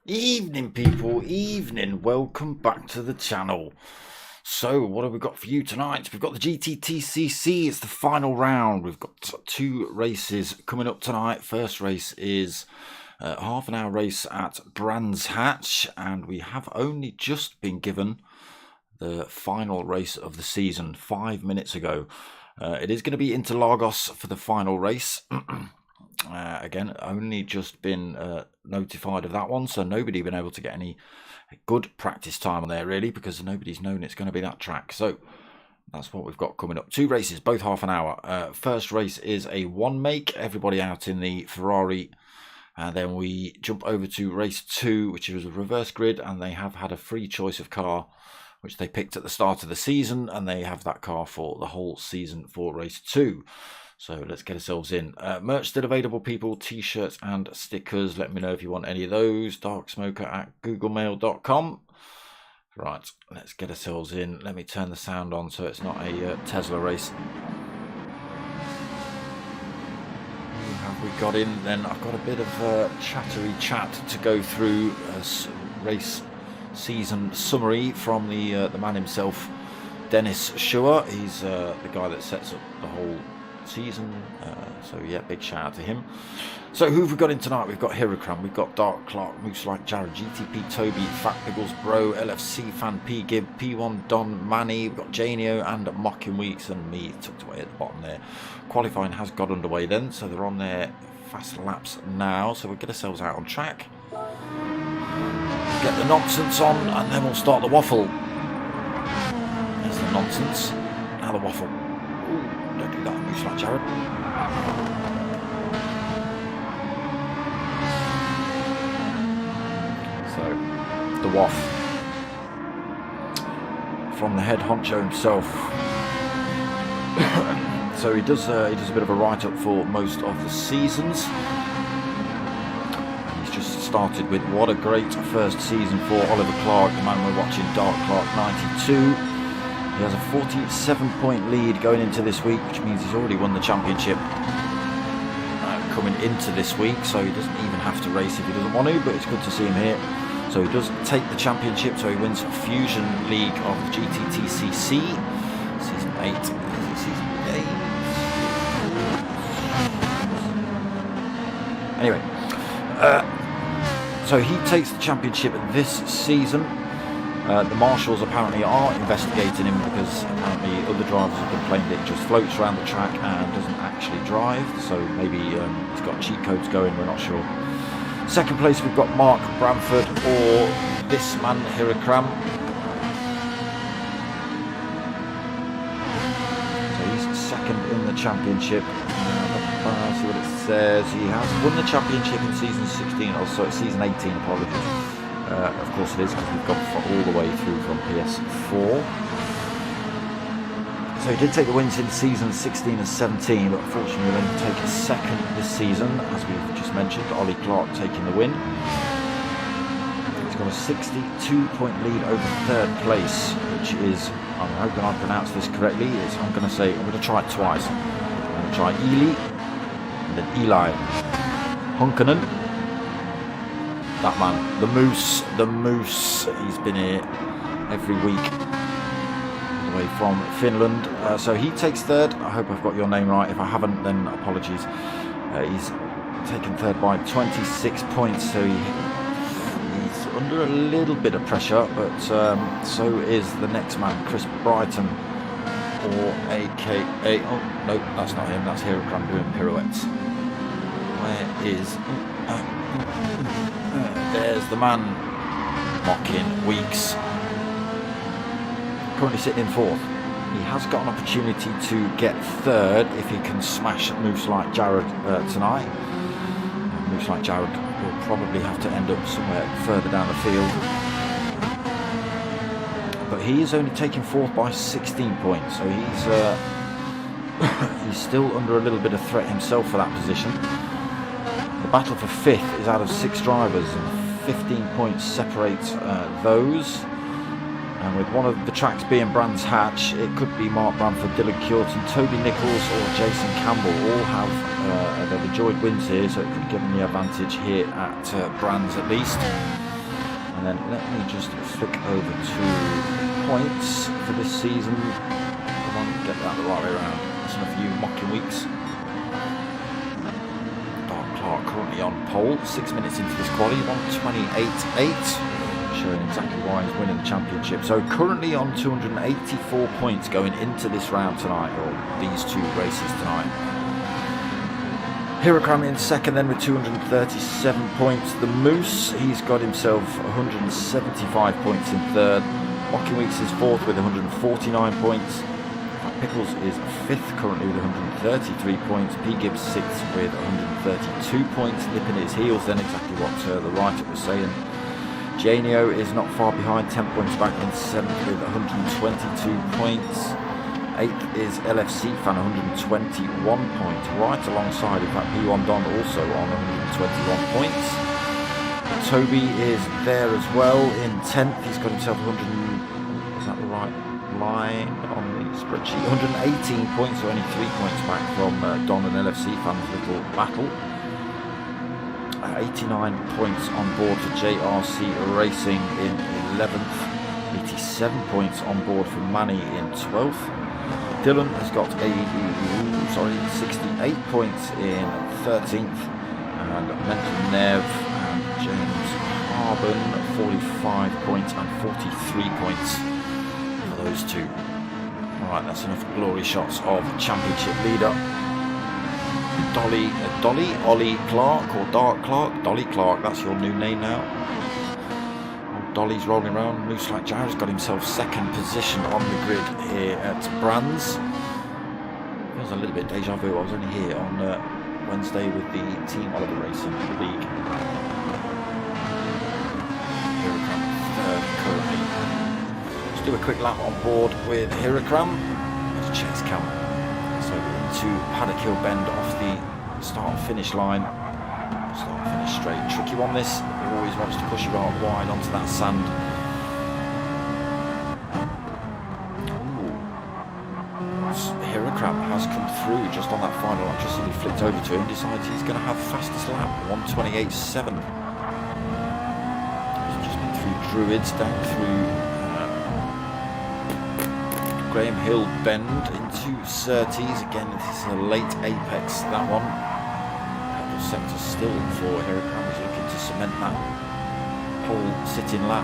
Evening people, evening, welcome back to the channel. So what have we got for you tonight? We've got the GTTCC, it's the final round. We've got two races coming up tonight. First race is a half an hour race at Brands Hatch, and we have only just been given the final race of the season 5 minutes ago. It is going to be Interlagos for the final race. Again, only just been notified of that one, so nobody been able to get any good practice time on there really, because nobody's known it's going to be that track. So that's what we've got coming up. Two races, both half an hour. First race is a one make, everybody out in the Ferrari, and then we jump over to race 2, which is a reverse grid, and they have had a free choice of car which they picked at the start of the season, and they have that car for the whole season for race 2. So let's get ourselves in. Merch still available, people. T-shirts and stickers. Let me know if you want any of those. darksmoker@googlemail.com. Right, let's get ourselves in. Let me turn the sound on so it's not a Tesla race. Who have we got in then? I've got a bit of chattery chat to go through. Race season summary from the man himself, Dennis Schuer. He's the guy that sets up the whole season, so yeah, big shout out to him. So who have we got in tonight? We've got Hirokram, we've got Dark Clark, Moose Like Jared, GTP Toby, Fat Biggles Bro, LFC Fan P Gib, P1 Don Manny, we've got Janio and Mocking Weeks and me tucked away at the bottom there. Qualifying has got underway then, so they're on their fast laps now, so we'll get ourselves out on track, get the nonsense on, and then we'll start the waffle. There's the nonsense, now the waffle. Ooh, don't do that, Moose Like Jared. So, the waff from the head honcho himself. So he does a bit of a write-up for most of the seasons. And he's just started with what a great first season for Oliver Clark, the man we're watching, Dark Clark 92. He has a 47-point lead going into this week, which means he's already won the championship coming into this week, so he doesn't even have to race if he doesn't want to, but it's good to see him here. So he does take the championship, so he wins Fusion League of the GTTCC. Season 8. Is it season 8? Anyway, so he takes the championship this season. The marshals apparently are investigating him because apparently other drivers have complained that he just floats around the track and doesn't actually drive, so maybe he's got cheat codes going, we're not sure. Second place we've got Mark Bramford, or this man Hirokram. So he's second in the championship. See what it says. He has won the championship in season 16, also season 18, apologies. Of course it is, because we've gone all the way through from PS4. So he did take the wins in season 16 and 17, but unfortunately we'll only take a second this season, as we've just mentioned. Ollie Clark taking the win. He's got a 62-point lead over third place, which is, I'm hoping I pronounce this correctly, I'm going to try it twice. I'm going to try Eli, and then Eli Hunkanen. That man, the Moose, he's been here every week, all the way from Finland. So he takes third. I hope I've got your name right. If I haven't, then apologies. He's taken third by 26 points, so he's under a little bit of pressure, but so is the next man, Chris Brighton. or AKA... Oh, no, that's not him. That's Hirokram doing pirouettes. Where is... there's the man mocking Weeks. Currently sitting in fourth. He has got an opportunity to get third if he can smash moves like Jared tonight. Moves like Jared will probably have to end up somewhere further down the field. But he is only taking fourth by 16 points, so he's still under a little bit of threat himself for that position. The battle for fifth is out of 6 drivers, and 15 points separates those. And with one of the tracks being Brands Hatch, it could be Mark Bramford, Dylan Curtin, Toby Nichols or Jason Campbell. All have they've enjoyed wins here, so it could give them the advantage here at Brands at least. And then let me just flick over to points for this season. Come on, get that the right way around. That's enough of you mocking Weeks. Dark Clark currently on pole, 6 minutes into this quali, 1:28.8. Showing exactly why he's winning the championship. So currently on 284 points going into this round tonight, or these 2 races tonight. Hirokram in second then with 237 points. The Moose, he's got himself 175 points in third. Mocking Weeks is fourth with 149 points. Pickles is fifth currently with 133 points. P. Gibbs sixth with 132 points. Nipping at his heels then, exactly what the writer was saying. Janio is not far behind, 10 points back in 7th with 122 points. 8th is LFC Fan, 121 points. Right alongside, in fact, P1 Don also on 121 points. Toby is there as well in 10th. He's got himself 100. Is that the right line on the spreadsheet? 118 points, so only 3 points back from Don and LFC Fan's little battle. 89 points on board for JRC Racing in 11th, 87 points on board for Manny in 12th. Dylan has got 68 points in 13th, and Mental Nev and James Harbin 45 points and 43 points for those 2. Alright, that's enough glory shots of championship leader. Ollie Clark or Dark Clark. Dolly Clark, that's your new name now. Old Dolly's rolling around. Moose like Jared's got himself second position on the grid here at Brands. Feels a little bit deja vu. I was only here on Wednesday with the Team Oliver Racing League. Hirokram third currently. Let's do a quick lap on board with Hirokram. There's a chase cam. So into Paddock Hill Bend off the start and finish line. Start and finish straight. Tricky one this. He always wants to push you out wide onto that sand. Hirokram has come through just on that final lap. Just as he flipped over to him, decides he's going to have fastest lap. 1:28.7. He's just been through Druids, down through Graham Hill Bend into Surtees. Again, this is a late apex, that one. Petrol sector still for Hirokram. He's looking to cement that whole sitting lap.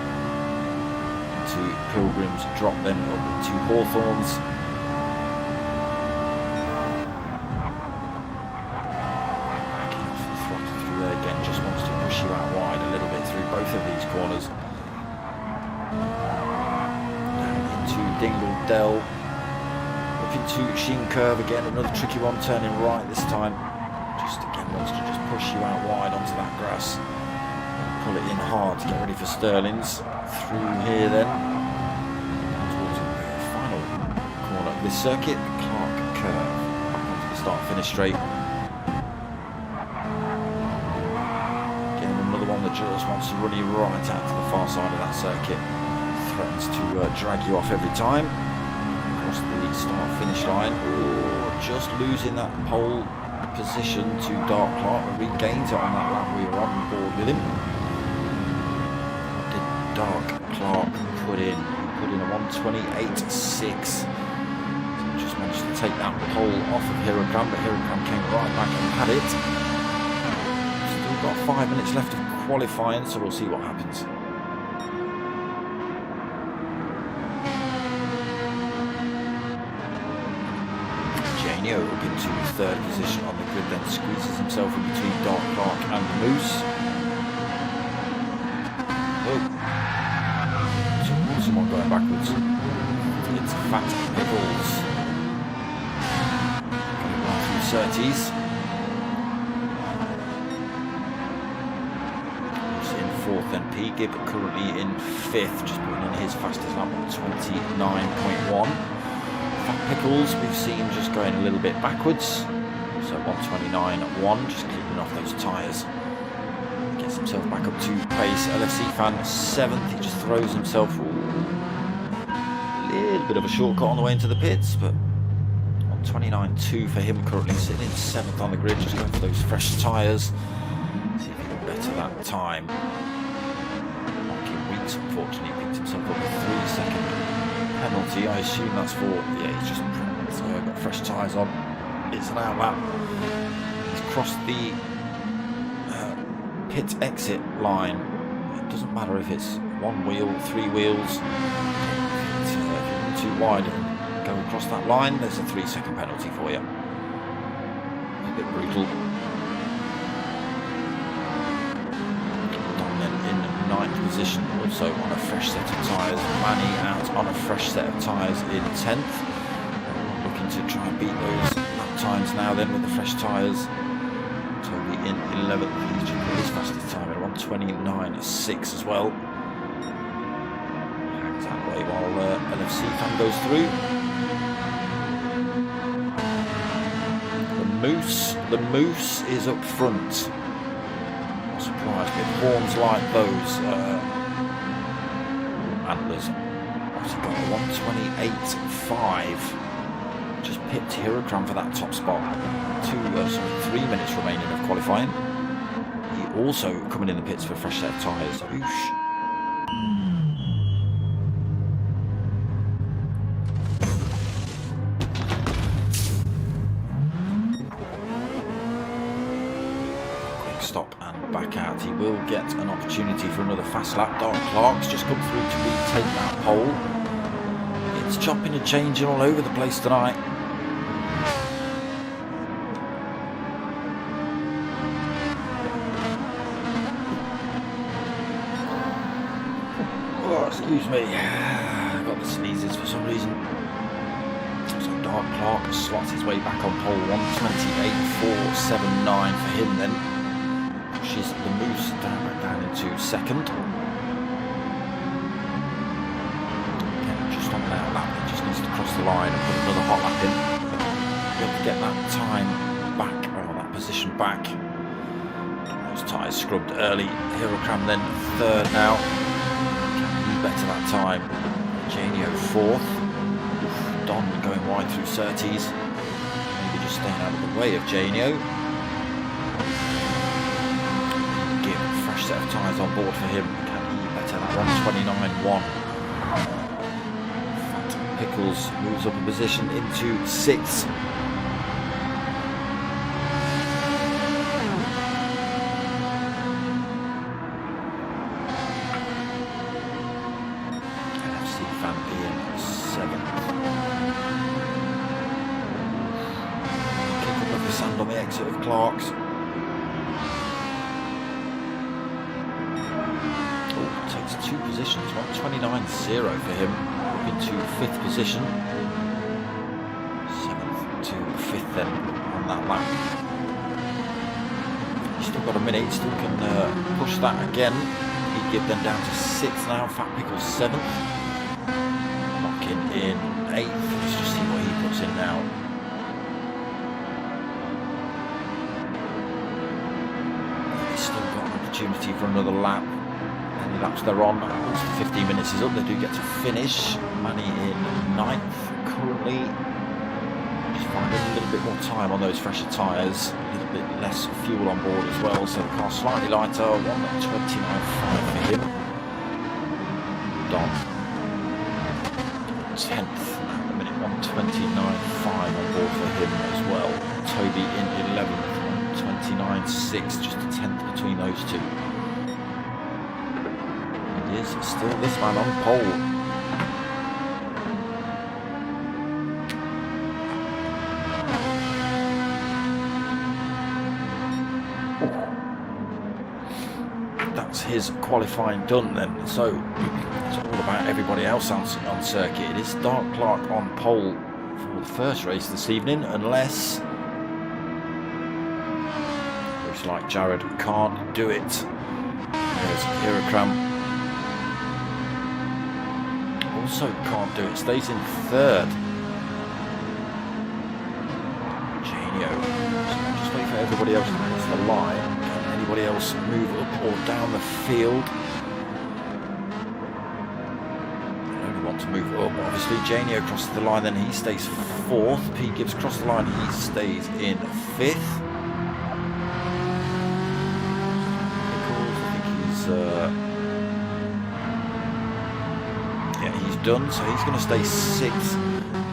To Pilgrims, drop them up to Hawthorns. Backing off the throttle through there again, just wants to push you out wide a little bit through both of these corners. Dingle Dell, looking to Sheen Curve again, another tricky one, turning right this time. Just again wants to just push you out wide onto that grass. Pull it in hard to get ready for Sterling's. Through here then, towards the final corner of this circuit, Clark Curve, up onto the start-finish straight. Again, another one that just wants to run you right out to the far side of that circuit. Threatens to drag you off every time. Across the start-finish line. Ooh, just losing that pole position to Dark Clark. Regains it on that lap we were on board with him. What did Dark Clark put in? He put in a 1:28.6. So just managed to take that pole off of Hirokram, but Hirokram came right back and had it. Still got 5 minutes left of qualifying, so we'll see what happens. Janio up into third position on the grid, then squeezes himself in between Dark Clark and the Moose. Oh, someone going backwards. It's Fat Pickles. Going right through Surtees. He's in fourth, then P-Gib currently in fifth, just putting in his fastest lap on 29.1. Fat Pickles we've seen just going a little bit backwards, so 129.1, just cleaning off those tyres. Gets himself back up to pace. LFC fan 7th, he just throws himself a little bit of a shortcut on the way into the pits, but on 29.2 for him, currently sitting in 7th on the grid, just going for those fresh tyres. See if he can better that time. Marking Weeks, unfortunately, picked himself up a 3-second penalty. I assume that's for, yeah, he's just got fresh tyres on. It's an outlap. He's crossed the pit exit line. It doesn't matter if it's one wheel, three wheels. If you're too wide and go across that line, there's a 3-second penalty for you. A bit brutal. Then in 9th position, also on a fresh set of tyres. Manny out on a fresh set of tyres in 10th. Looking to try and beat those lap times now then with the fresh tyres. Toby in 11th, he's just put his fastest time at 129.6 as well. Hangs that way while LFC fan goes through. The Moose is up front. Not surprised with horns like those. Antlers. What's he got? 128.5. Just pipped Hirokram for that top spot. 3 minutes remaining of qualifying. He also coming in the pits for a fresh set of tyres. Oosh. Quick stop and back out. He will get an opportunity for another fast lap. Dark Clark's just come through to retake that pole. It's chopping and changing all over the place tonight. Excuse me, I've got the sneezes for some reason. So Dark Clark slots his way back on pole. 128.479 for him then. Pushes the Moose back down into second. Again, just on an outlap, he just needs to cross the line and put another hot lap in. Be able to get that time back, or that position back. Those tyres scrubbed early. Hirokram then third now. Better that time. Janio 4th. Don going wide through Surtees. Maybe just staying out of the way of Janio. Give a fresh set of tyres on board for him. Can he better that 129.1? Fat Pickles moves up a position into 6th. On the exit of Clark's. Oh, takes 2 positions, 129.0 for him, up into 5th position. 7th to 5th then on that lap. He's still got a minute, he still can push that again. He'd give them down to 6th now. Fat Pickles 7th. Locking in 8th. Let's just see what he puts in now. Opportunity for another lap. Any laps they're on, once the 15 minutes is up, they do get to finish. Manny in 9th currently. Just finding a little bit more time on those fresher tyres, a little bit less fuel on board as well, so the car's slightly lighter. 129.5 for him. Don 10th at the minute, 129.5 on board for him as well. Toby in 11th. 29.6, just a 10th between those two. It is still this man on pole. that's his qualifying done then. So it's all about everybody else on circuit. It is Dark Clark on pole for the first race this evening, unless looks like Jared can't do it. There's Hirakram. Also can't do it, stays in third. Janio. Just wait for everybody else to cross the line. Can anybody else move up or down the field? I only want to move up. Obviously, Janio crosses the line, then he stays fourth. Pete Gibbs crosses the line, he stays in fifth. Yeah, he's done, so he's going to stay sixth.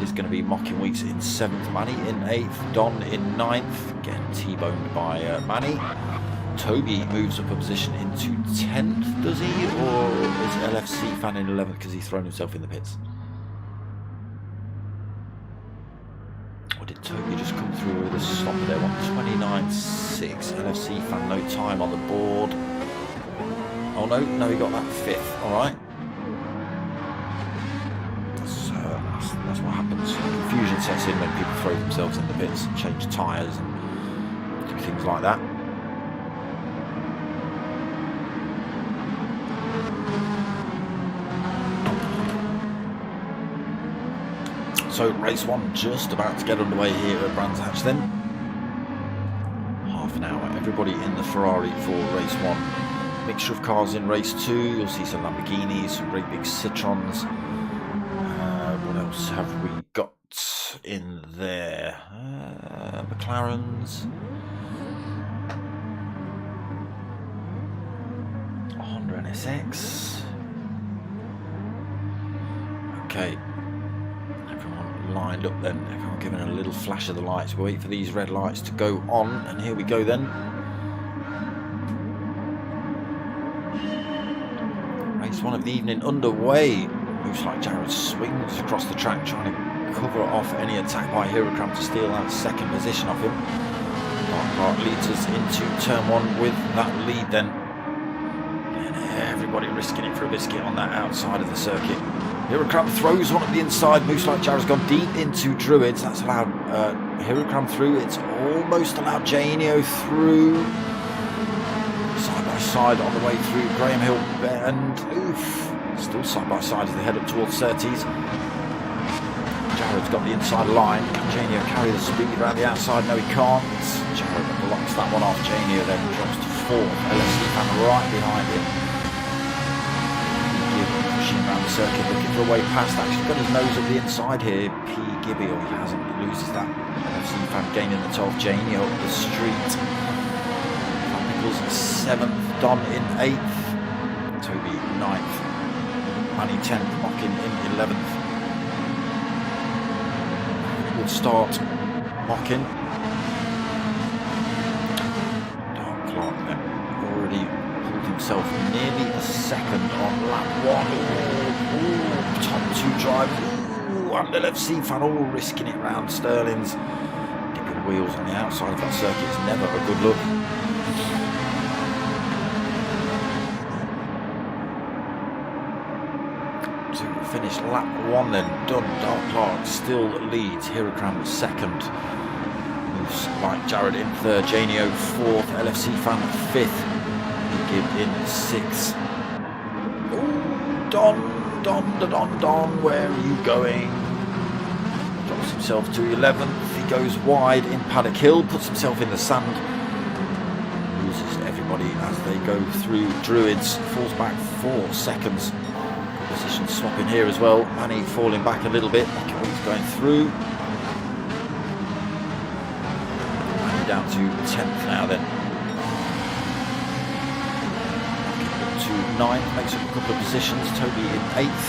He's going to be Mocking Weeks in seventh, Manny in eighth, Don in ninth, getting T-boned by Manny. Toby moves up a position into 10th, does he, or is LFC fan in 11th because he's thrown himself in the pits? Or did Toby just come through with a stop there? 1:29.6. LFC fan, no time on the board. Oh no, he got that fifth, alright. That's what happens. Confusion sets in when people throw themselves in the pits and change tyres and do things like that. So race one just about to get underway here at Brands Hatch then. Half an hour, everybody in the Ferrari for race one. Mixture of cars in race two. You'll see some Lamborghinis, some great big Citrons. What else have we got in there? McLarens. Honda NSX. Okay. Everyone lined up then. Everyone giving a little flash of the lights. We'll wait for these red lights to go on. And here we go then. Race one of the evening underway. Looks like Jared swings across the track trying to cover off any attack by Hirakram to steal that second position off him. Dark Clark leads us into turn one with that lead then. And everybody risking it for a biscuit on that outside of the circuit. Hirakram throws one at the inside. Looks like Jared's gone deep into Druids. That's allowed Hirakram through. It's almost allowed Janio through. Side by side on the way through Graham Hill and oof. Still side by side as they head up towards Surtees. Jared's got the inside line. Can Janio carry the speed around the outside? No, he can't. Jared blocks that one off. Janio then drops to fourth. LFC fan right behind him. Pushing around the circuit, looking for a way past. Actually got his nose up the inside here. P. Gibby, or he hasn't. He loses that. LFC fan gaining the 12th. Janio up the street. Nichols 7th. Don in 8th. Toby 9th. Manny 10th, Mocking in 11th. Good start, Mocking. Dark Clark then already pulled himself nearly a second on lap one. Ooh, top two drive. Ooh, and LFC fan all risking it round Sterling's. Dipping wheels on the outside of that circuit is never a good look. Finish lap one then, done. Dark Clark still leads. Hirakram second. Moves like Jared in third. Janio fourth. LFC fan fifth. Gibb in sixth. Ooh, Don, where are you going? Drops himself to 11th. He goes wide in Paddock Hill, puts himself in the sand. Loses everybody as they go through Druids. Falls back 4 seconds. Position swapping here as well. Manny falling back a little bit. He's going through. Manny down to 10th now then. To 9th, makes up a couple of positions. Toby in 8th.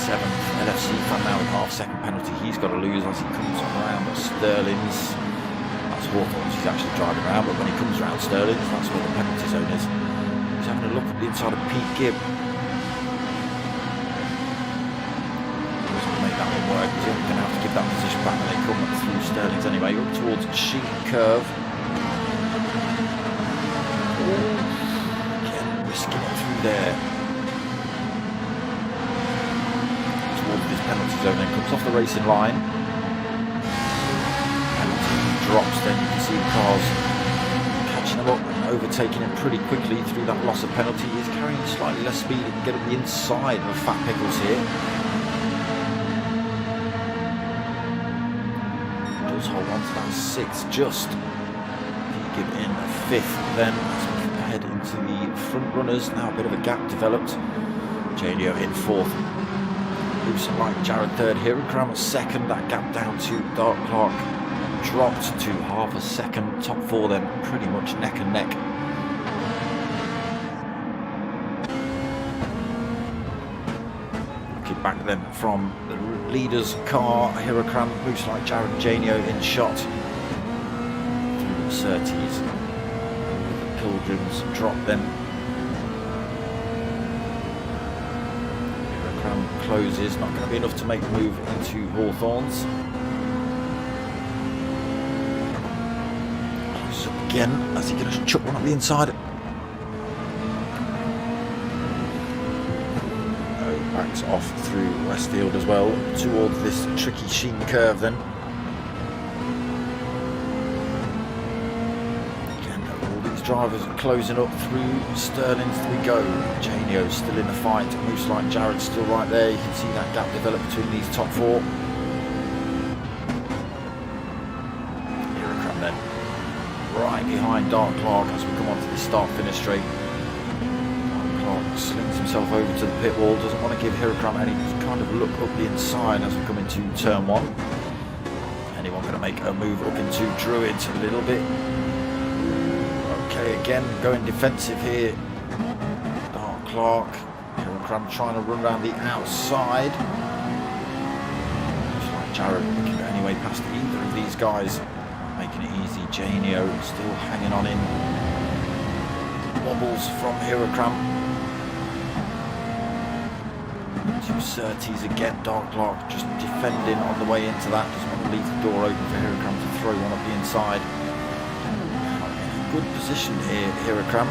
7th. LFC fan now with half-second penalty. He's got to lose as he comes around Sterling's. That's Hawthorne's he's actually driving around, but when he comes around Sterling's, that's where the penalty zone is. He's having a look at the inside of Pete Gibb. Doesn't make that one work. He's only going to have to give that position back when they come up through Sterling's anyway. Up towards Sheep Curve. risking it through there. Towards this penalty zone, then comes off the racing line. Penalty drops, then you can see the cars catching him up and overtaking him pretty quickly through that loss of penalty. He's carrying slightly less speed and get up the inside of Fat Pickles here. Does hold on to that 6th just. Give in 5th then as we head into the front runners. Now a bit of a gap developed. Janio in 4th. Loosen like Jared 3rd. Hirokram 2nd. That gap down to Dark Clark dropped to half a second. Top 4 then pretty much neck and neck. Looking back then from the leader's car. Hirokram looks like Jared and Janio in shot. Surtees. The Pilgrims drop then. Hirokram closes, not going to be enough to make the move into Hawthorns. Closes up again as he going to chuck one up the inside. Backs off through Westfield as well towards this tricky Sheen curve then. Drivers are closing up through Sterling's as we go. Janio still in the fight. Moose like Jared still right there. You can see that gap develop between these top 4. Hirokram then right behind Dark Clark as we come onto the start-finish straight. Dark Clark slings himself over to the pit wall. Doesn't want to give Hirokram any kind of look up the inside as we come into turn 1. Anyone going to make a move up into Druids a little bit? Okay, again going defensive here. Dark Clark. Hirokram trying to run around the outside. Looks like Jared looking at any way past either of these guys. Making it easy. Janio still hanging on in. Wobbles from Hirokram. Two Surtees again. Dark Clark just defending on the way into that. Doesn't want to leave the door open for Hirokram to throw one up the inside. Good position here, Hirokram.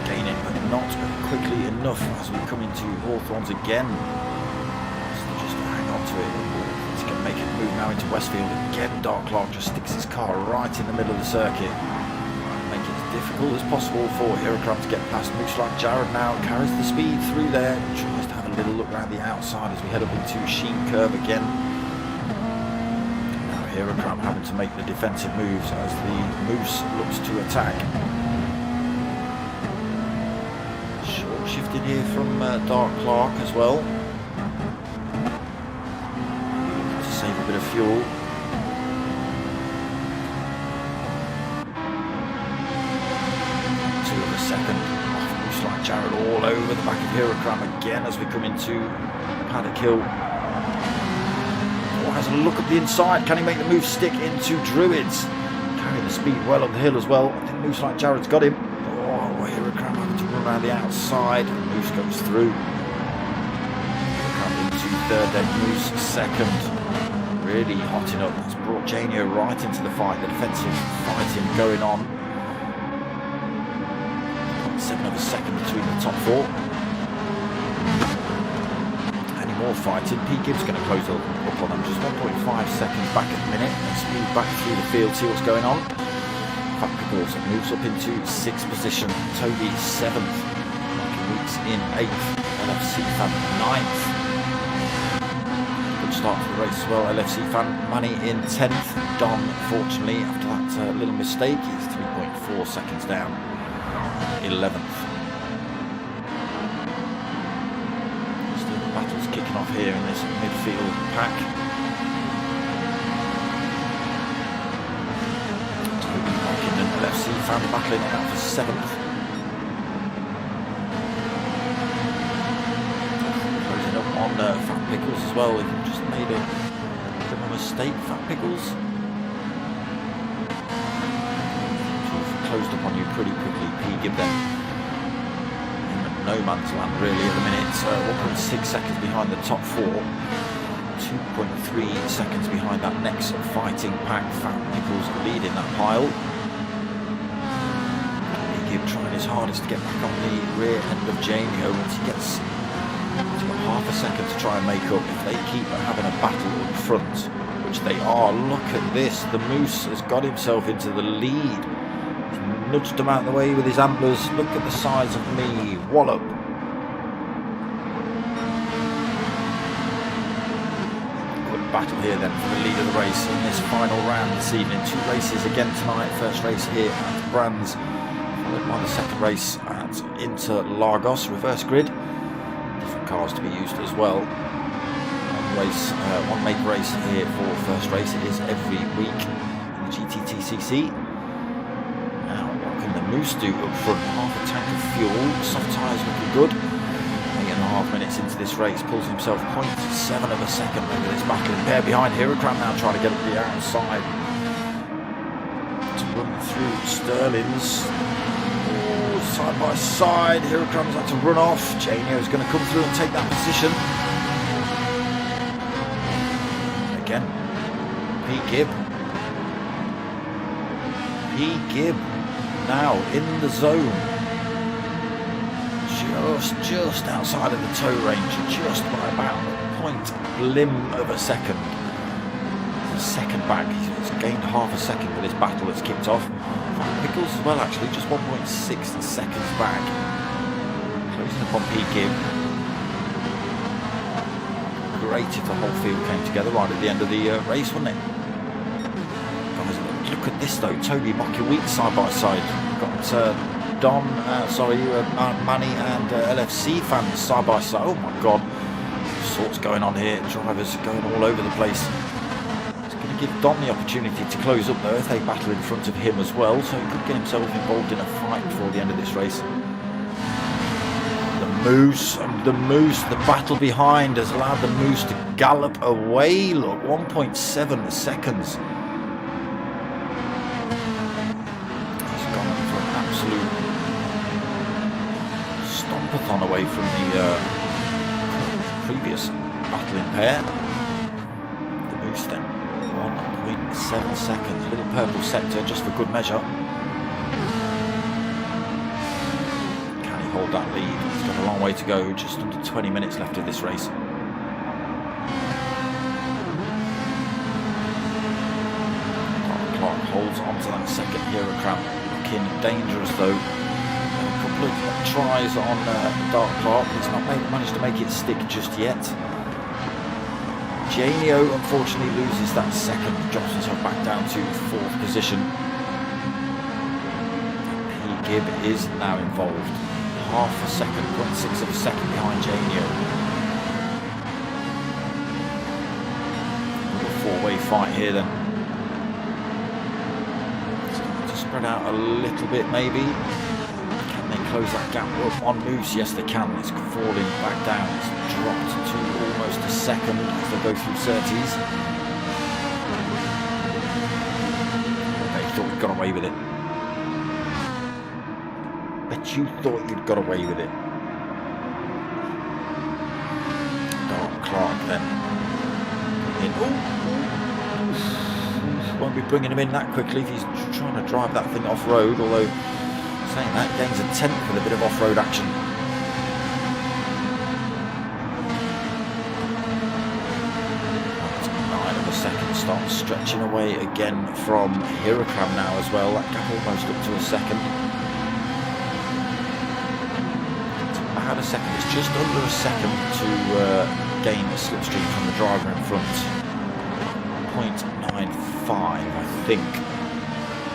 Gaining, but not quickly enough as we come into Hawthorns again. So just hang on to it. He's going to make it move now into Westfield. Again, Dark Clark just sticks his car right in the middle of the circuit. Make it as difficult as possible for Hirokram to get past. Looks like Jared now carries the speed through there. Tries to have a little look around the outside as we head up into Sheen curve again. Hirokram having to make the defensive moves as the Moose looks to attack. Short shifting here from Dark Clark as well. Looking to save a bit of fuel. Two of a second. Looks like Jared all over the back of Hirokram again as we come into Paddock Hill. Has a look at the inside. Can he make the move stick into Druids? Carrying the speed well up the hill as well. I think Moose like Jared's got him. Oh, Hirokram having to run around the outside. Moose goes through. Hirokram into 3rd, then Moose 2nd. Really hotting up. That's brought Janio right into the fight. The defensive fighting going on. 0.7 of a second between the top 4. More fighting. P. Gibbs going to close up on them. Just 1.5 seconds back at the minute. Let's move back through the field, see what's going on. Fat Pickles moves up into 6th position. Toby 7th. Michael Weeks in 8th. LFC Fan 9th. Good start to the race as well. LFC Fan Money in 10th. Don, fortunately, after that little mistake, is 3.4 seconds down. 11th. Battle's kicking off here in this midfield pack. Toby Hockin and LFC Fan battling it out for 7th. Closing up on Fat Pickles as well. If you've just made a bit of a mistake, Fat Pickles. Closed up on you pretty quickly, P. Gibb then. No man's land really at the minute. 1.6 seconds behind the top 4. 2.3 seconds behind that next fighting pack. Fat Pickles leading that pile. Gibb trying his hardest to get back on the rear end of Janio once he gets half a second to try and make up. If they keep having a battle up front, which they are, look at this. The Moose has got himself into the lead. He's nudged him out of the way with his antlers. Look at the size of me. Wallop. Good battle here then for the lead of the race in this final round this evening. 2 races again tonight. First race here at Brands, followed by the second race at Interlagos. Reverse grid. Different cars to be used as well. One make race here for first race. It is every week in the GTTCC. Now, what can the Moose do up front? Half a tank of fuel. Soft tyres looking good. 8.5 minutes into this race, pulls himself 0.7 of a second over this battling pair behind. Hirokram now trying to get up the outside to run through Sterling's. Side by side, Hirokram's had to run off. Janio is going to come through and take that position. Again, P. Gibb now in the zone. Just outside of the tow range, just by about a point blim of a second. A second back. He's gained half a second with this battle that's kicked off. Pickles as well, actually, just 1.6 seconds back. Closing upon P. Gibb. Great if the whole field came together right at the end of the race, wouldn't it? Guys, look at this though. Toby Mocky-Weeks side by side. Got Manny and LFC fans side by side. Oh my God. All sorts going on here. Drivers going all over the place. Give Dom the opportunity to close up though if they battle in front of him as well, so he could get himself involved in a fight before the end of this race. The battle behind has allowed the Moose to gallop away. Look, 1.7 seconds. He's gone for an absolute stompathon away from the previous battling pair. The Moose then 1.7 seconds, little purple sector just for good measure. Can he hold that lead? He's got a long way to go, just under 20 minutes left of this race. Clark holds on to that second Hirokram, looking dangerous though. A couple of tries on Dark Clark, he's not managed to make it stick just yet. Janio unfortunately loses that second, drops himself back down to 4th position. P. Gibb is now involved. Half a second, 0.6 of a second behind Janio. A 4-way fight here then. Starting to spread out a little bit maybe. Can they close that gap up on Moose? Yes they can. It's falling back down. It's dropped to almost a second as they go through Surtees. They thought we'd got away with it. Bet you thought you'd got away with it. Dark Clark then. In. Won't be bringing him in that quickly if he's trying to drive that thing off-road, although saying that, gains a 10th with a bit of off-road action. Starts stretching away again from Hirokram now as well. That gap almost up to a second. It's about a second. It's just under a second to gain a slipstream from the driver in front. 0.95, I think.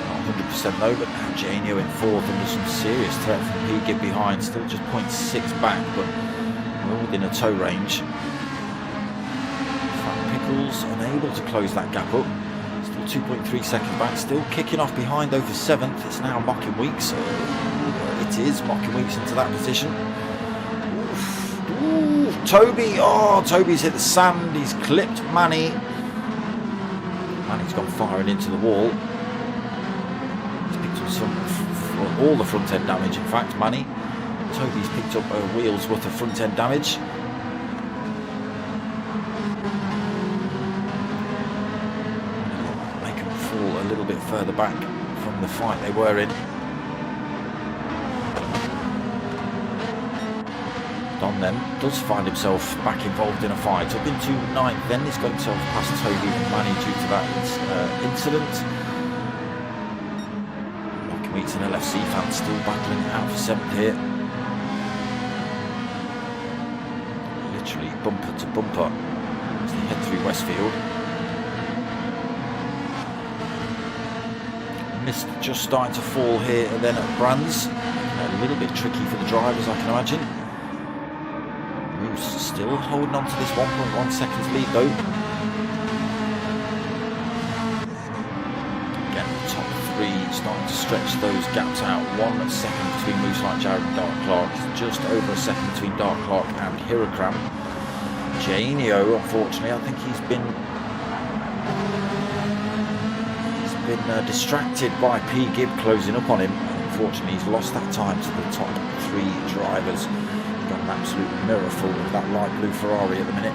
Not 100% though, but now Janio in 4th under some serious threat from P. Gibb behind. Still just 0.6 back, but we're within a tow range. Unable to close that gap up. Still 2.3 seconds back. Still kicking off behind though for 7th. It's now Mocky-Weeks. It is Mocky-Weeks into that position. Ooh, Toby. Oh, Toby's hit the sand. He's clipped Manny. Manny's gone firing into the wall. He's picked up all the front end damage. In fact, Manny. Toby's picked up a wheel's worth of front end damage. Further back from the fight they were in. Don then does find himself back involved in a fight. Up into 9th then, he's got himself past Toby and Manny due to that incident. Meets an LFC fan still battling out for 7th here. Literally bumper to bumper as they head through Westfield. Mist just starting to fall here and then at Brands. A little bit tricky for the drivers, I can imagine. Moose still holding on to this 1.1 seconds lead though. Again, the top three starting to stretch those gaps out. 1 second between Moose Like Jared and Dark Clark. Just over a second between Dark Clark and Hirakram. Janio, unfortunately, I think he's been distracted by P. Gibb closing up on him. Unfortunately, he's lost that time to the top 3 drivers. He's got an absolute mirror full of that light blue Ferrari at the minute.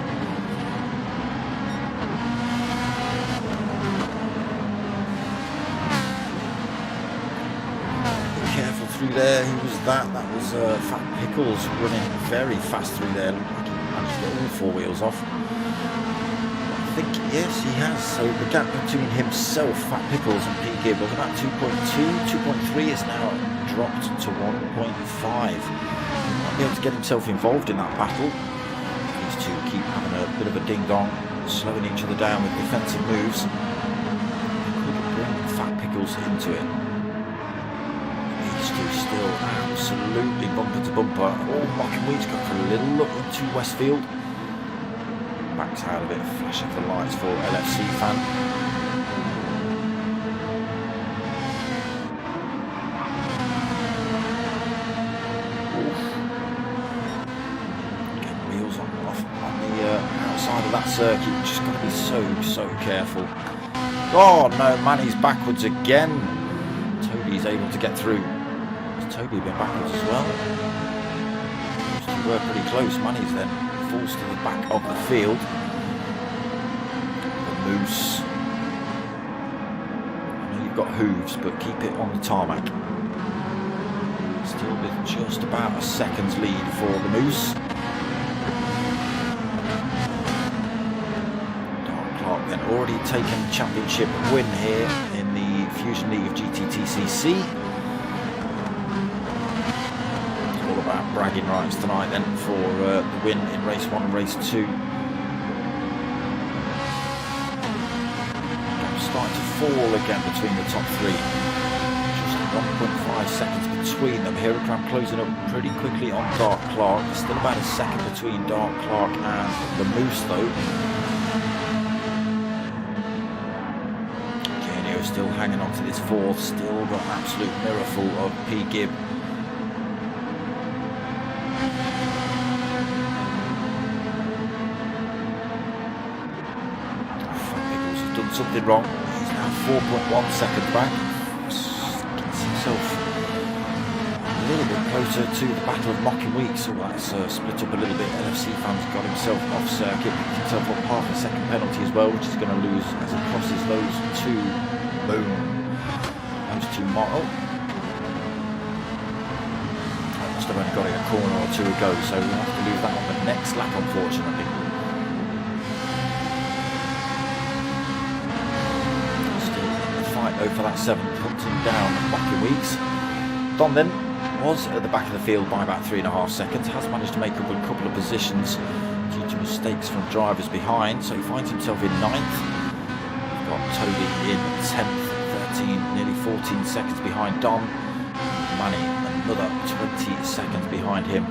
Be careful through there. Who was that? That was Fat Pickles running very fast through there. Looked like he managed to get all 4 wheels off. I think, yes, he has. So the gap between himself, Fat Pickles, and P. Gibb was about 2.2, 2.3. It's now dropped to 1.5. He might be able to get himself involved in that battle. These two keep having a bit of a ding-dong, slowing each other down with defensive moves. Could bring Fat Pickles into it. These two still absolutely bumper to bumper. Oh, Mockenweed's got a little look into Westfield. Backs out of it, flash of the lights for LFC fan. Get wheels on the outside of that circuit. Just got to be so careful. Oh no, Manny's backwards again. Toby's able to get through. Has Toby been backwards as well? Those two were pretty close. Manny's then falls to the back of the field. The Moose. I know you've got hooves, but keep it on the tarmac. Still with just about a second's lead for the Moose. Dark Clark then already taken championship win here in the Fusion League of GTTCC. Bragging rights tonight then for the win in race 1 and race 2. Starting to fall again between the top 3. Just 1.5 seconds between them. Hirakram closing up pretty quickly on Dark Clark. Still about a second between Dark Clark and the Moose though. Janio still hanging on to this 4th. Still got an absolute mirror full of P. Gibb. Something wrong. He's now 4.1 seconds back. Gets himself a little bit closer to the Battle of Mockenweek, so that's split up a little bit. LFC fans got himself off circuit, picked himself up half a second penalty as well, which is going to lose as he crosses those two model. Must have only got it a corner or 2 ago, so we'll have to lose that on the next lap, unfortunately. For that 7th, hunting down Mockenweeks. Don then was at the back of the field by about 3.5 seconds, has managed to make up a couple of positions due to mistakes from drivers behind, so he finds himself in 9th. We've got Toby in 10th, 13, nearly 14 seconds behind Don. Manny another 20 seconds behind him.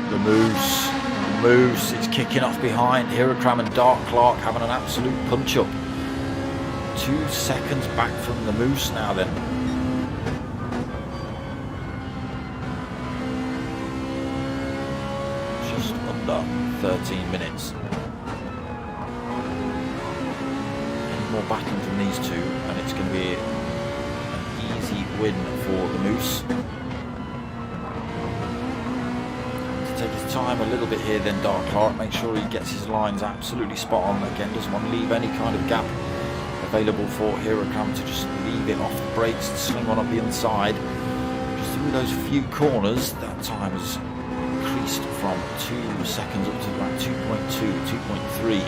The Moose is kicking off behind. Hirakram and Dark Clark having an absolute punch up. 2 seconds back from the Moose now then. Just under 13 minutes. Any more battling from these two and it's going to be an easy win for the Moose. Take his time a little bit here then Dark Clark, make sure he gets his lines absolutely spot on. Again, doesn't want to leave any kind of gap available for Hirakram to just leave it off the brakes and sling one up the inside just to through those few corners, that time has increased from 2 seconds up to about 2.2, 2.3.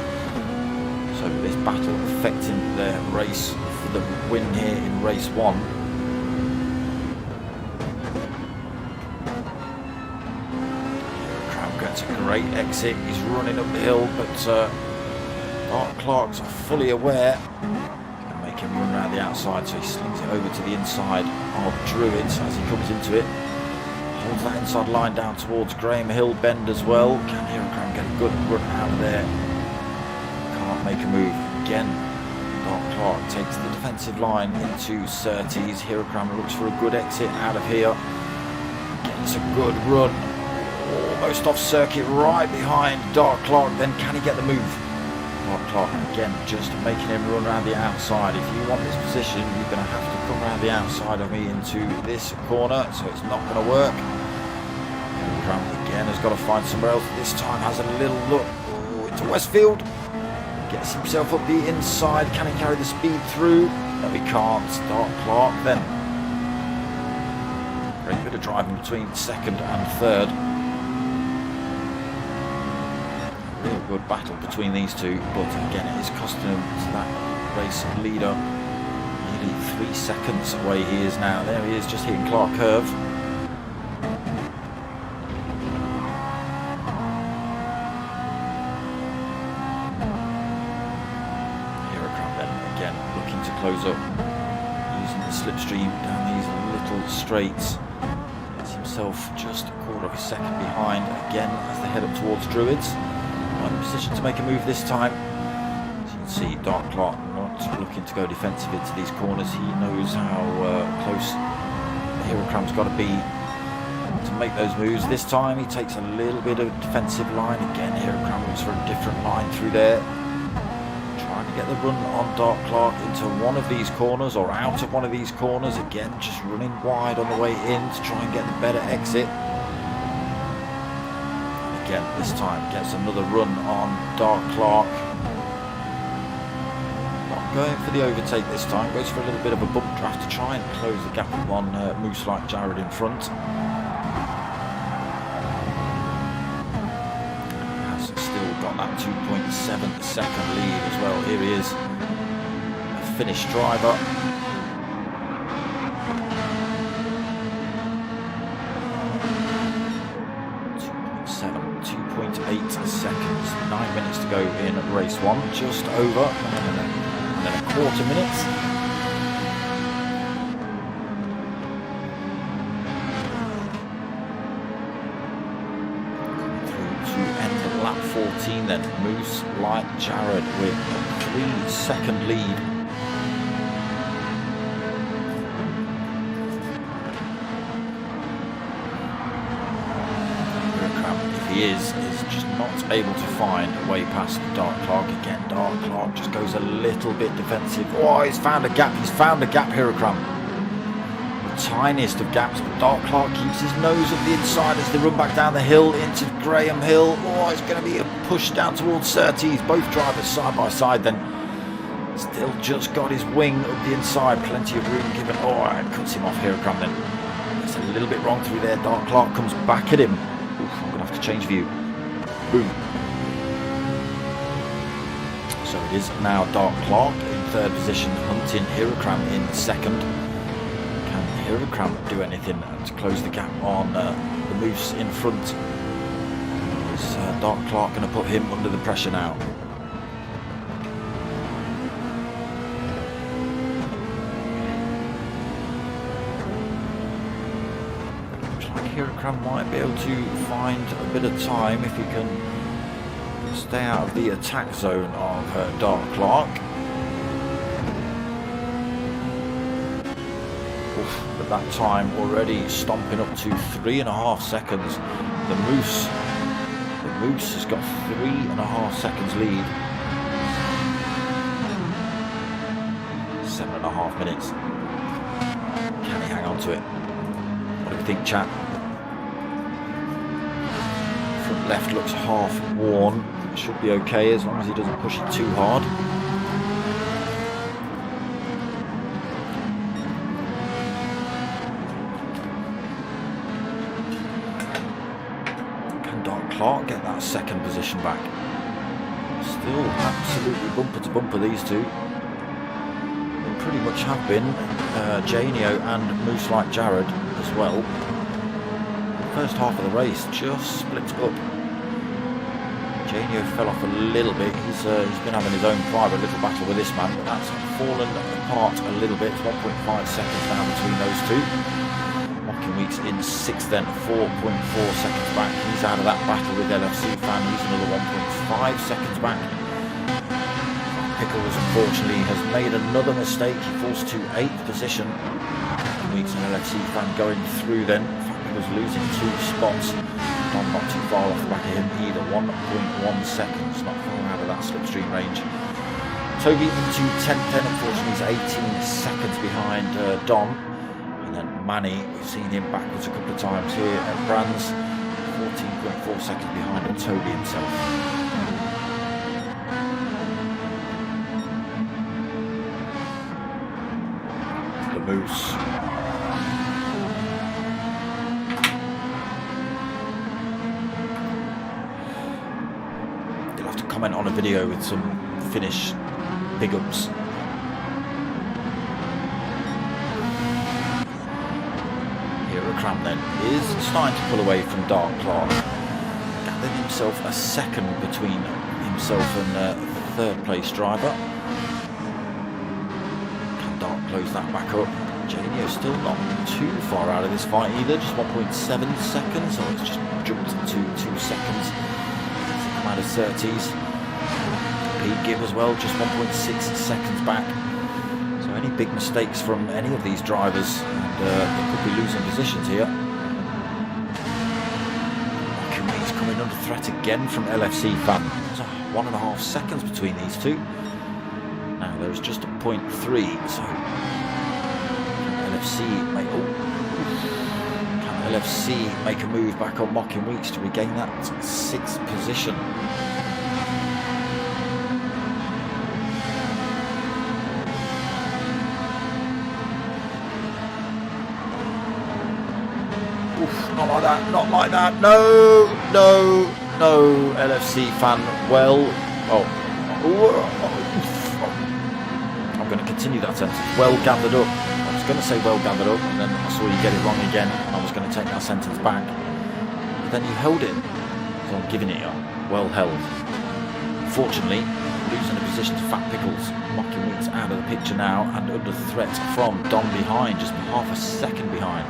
So this battle affecting their race for the win here in race 1. Crowd gets a great exit. He's running up the hill, but Dark Clark's fully aware. Make him run around the outside, so he slings it over to the inside of Druids as he comes into it. Holds that inside line down towards Graham Hill Bend as well. Can Hierocram get a good run out of there? Can't make a move. Again, Dark Clark takes the defensive line into Surtees. Hierocram looks for a good exit out of here. Gets a good run. Almost off circuit, right behind Dark Clark. Then can he get the move? Dark Clark again just making him run around the outside. If you want this position, you're going to have to come around the outside of me into this corner, so it's not going to work. Hierocram again has got to find somewhere else. This time has a little look into Westfield. Gets himself up the inside. Can he carry the speed through? No, he can't. Dark Clark then. Great bit of driving between second and third. Real good battle between these two, but again it is costing him to that race leader. Nearly 3 seconds away he is now. There he is, just hitting Clark Curve. Close up, using the slipstream down these little straights. Gets himself just a quarter of a second behind again as they head up towards Druids. Not in a position to make a move this time. As you can see, Dark Clark not looking to go defensive into these corners. He knows how close Hierocram's got to be to make those moves. This time he takes a little bit of defensive line. Again, Hierocram looks for a different line through there. Trying to get the run on Dark Clark into one of these corners or out of one of these corners. Again, just running wide on the way in to try and get the better exit. Again, this time gets another run on Dark Clark. Not going for the overtake this time. Goes for a little bit of a bump draft to try and close the gap on Moose like Jared in front. Got that 2.7 second lead as well. Here he is, a finished driver. 2.8 seconds. 9 minutes to go in race 1, just over, and then a quarter minutes. Lap 14 then, Moose like Jared with a 3-second lead. If he is just not able to find a way past Dark Clark. Again, Dark Clark just goes a little bit defensive. Oh, he's found a gap, Hierocram. Tiniest of gaps, but Dark Clark keeps his nose up the inside as they run back down the hill into Graham Hill. Oh, it's going to be a push down towards Surtees. Both drivers side by side then. Still just got his wing up the inside. Plenty of room given. Oh, it cuts him off Hierocram then. It's a little bit wrong through there. Dark Clark comes back at him. Oof, I'm going to have to change view. Boom. So it is now Dark Clark in third position, hunting Hierocram in second. Hierocram do anything to close the gap on the Moose in front? Is Dark Clark going to put him under the pressure now? Looks like Hierocram might be able to find a bit of time if he can stay out of the attack zone of Dark Clark. But that time already stomping up to 3.5 seconds. The Moose has got 3.5 seconds lead. 7.5 minutes. Can he hang on to it? What do you think, chat? Front left looks half worn. Should be okay as long as he doesn't push it too hard. Clark get that second position back. Still absolutely bumper to bumper, these two. They pretty much have been. Janio and Moose Like Jared as well. First half of the race just split up. Janio fell off a little bit. He's been having his own private little battle with this man, but that's fallen apart a little bit. It's 1.5 seconds now between those two. Mocking Weeks in 6th then, 4.4 seconds back. He's out of that battle with LFC Fan. He's another 1.5 seconds back. Pickles, unfortunately, has made another mistake. He falls to 8th position. Mocking Weeks and LFC Fan going through then. Pickles losing 2 spots. Don not too far off the back of him either. 1.1 seconds, not far out of that slipstream range. Toby into 10th then, unfortunately he's 18 seconds behind Don. And then Manny, we've seen him backwards a couple of times here at Brands. 14.4 seconds behind and Toby himself. The Moose. You'll have to comment on a video with some Finnish big ups. Cram then is starting to pull away from Dark Clark, gathering himself a second between himself and third place driver. Can Dark close that back up? Janio still not too far out of this fight either, just 1.7 seconds, so it's just jumped to 2 seconds. Come out of 30s. Pete Gibb as well, just 1.6 seconds back. So any big mistakes from any of these drivers, and they could be losing positions here. He's coming under threat again from LFC Fan. There's 1.5 seconds between these two. Now there's just a 0.3, so can LFC make a move back on Mocking Weeks to regain that 6th position? Not like that, not like that. No, no, no. LFC Fan, well. I'm going to continue that sentence. Well gathered up. I was going to say well gathered up, and then I saw you get it wrong again, and I was going to take that sentence back. But then you held it. So I'm giving it up. Well held. Unfortunately, losing the position to Fat Pickles. Mocking Weeks out of the picture now, and under threat from Don behind, just half a second behind.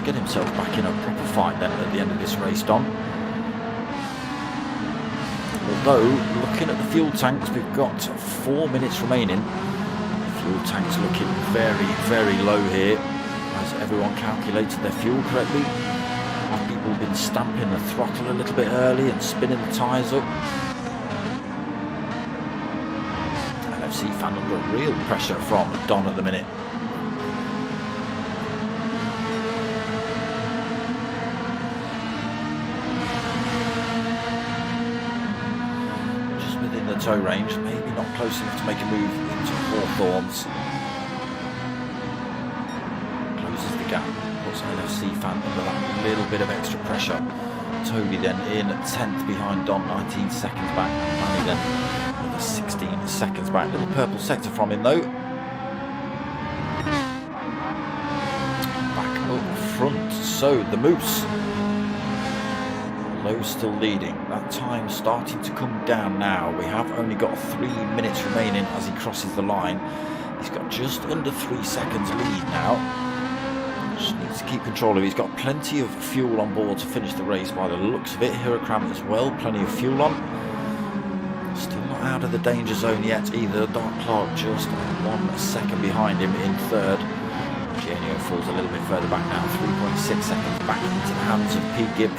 Get himself back in a proper fight then at the end of this race, Don. Although, looking at the fuel tanks, we've got 4 minutes remaining. The fuel tanks looking very, very low here. Has everyone calculated their fuel correctly? Have people been stamping the throttle a little bit early and spinning the tyres up? LFC Fan under real pressure from Don at the minute. Tow range, maybe not close enough to make a move into Hawthorns. Closes the gap, puts LFC Fan under that little bit of extra pressure. Toby then in 10th behind Don, 19 seconds back. Manny then another 16 seconds back. Little purple sector from him though. Back up front, so the Moose. Low still leading. That time starting to come down now. We have only got 3 minutes remaining as he crosses the line. He's got just under 3 seconds lead now. Just needs to keep control of it. He's got plenty of fuel on board to finish the race by the looks of it. Hurricane as well, plenty of fuel on. Still not out of the danger zone yet either. Dark Clark just 1 second behind him in 3rd. Janio falls a little bit further back now, 3.6 seconds back into the hands of Pete Gibb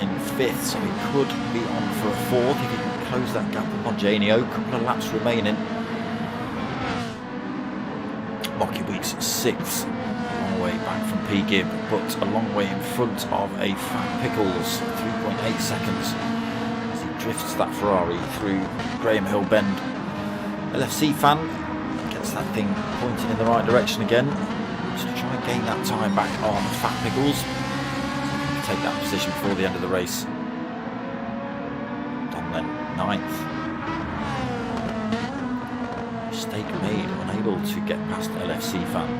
in 5th, so he could be on for a 4th if he can close that gap upon Janio. Couple of laps remaining. Mocking Weeks 6th, a long way back from Pete Gibb, but a long way in front of a Fat Pickles, 3.8 seconds as he drifts that Ferrari through Graham Hill Bend. LFC Fan gets that thing pointing in the right direction again. To try and gain that time back on Fat Pickles. Take that position before the end of the race. 9th. Mistake made, unable to get past LFC Fan.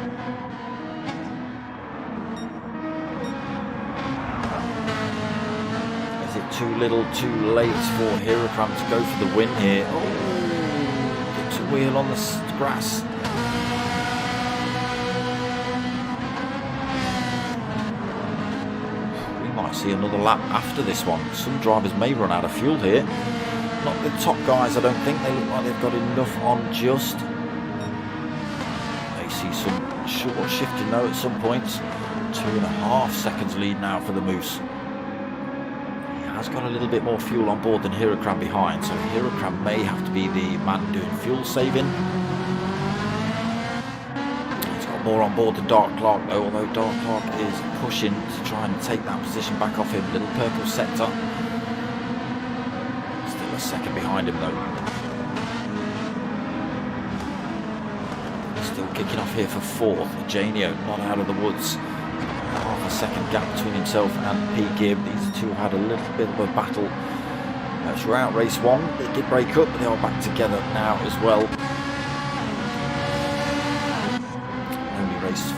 Is it too little, too late for Hirokram to go for the win here? Oh, gets a wheel on the grass. See another lap after this one. Some drivers may run out of fuel here. Not the top guys, I don't think. They look like they've got enough on just. They see some short shifting though at some points. 2.5 seconds lead now for the Moose. He has got a little bit more fuel on board than Hirokram behind, so Hirokram may have to be the man doing fuel saving. More on board than Dark Clark though, although Dark Clark is pushing to try and take that position back off him. Little purple sector. Still a second behind him though. Still kicking off here for 4th. Janio not out of the woods. Half a second gap between himself and P. Gibb. These two have had a little bit of a battle throughout race 1. They did break up, but they are back together now as well.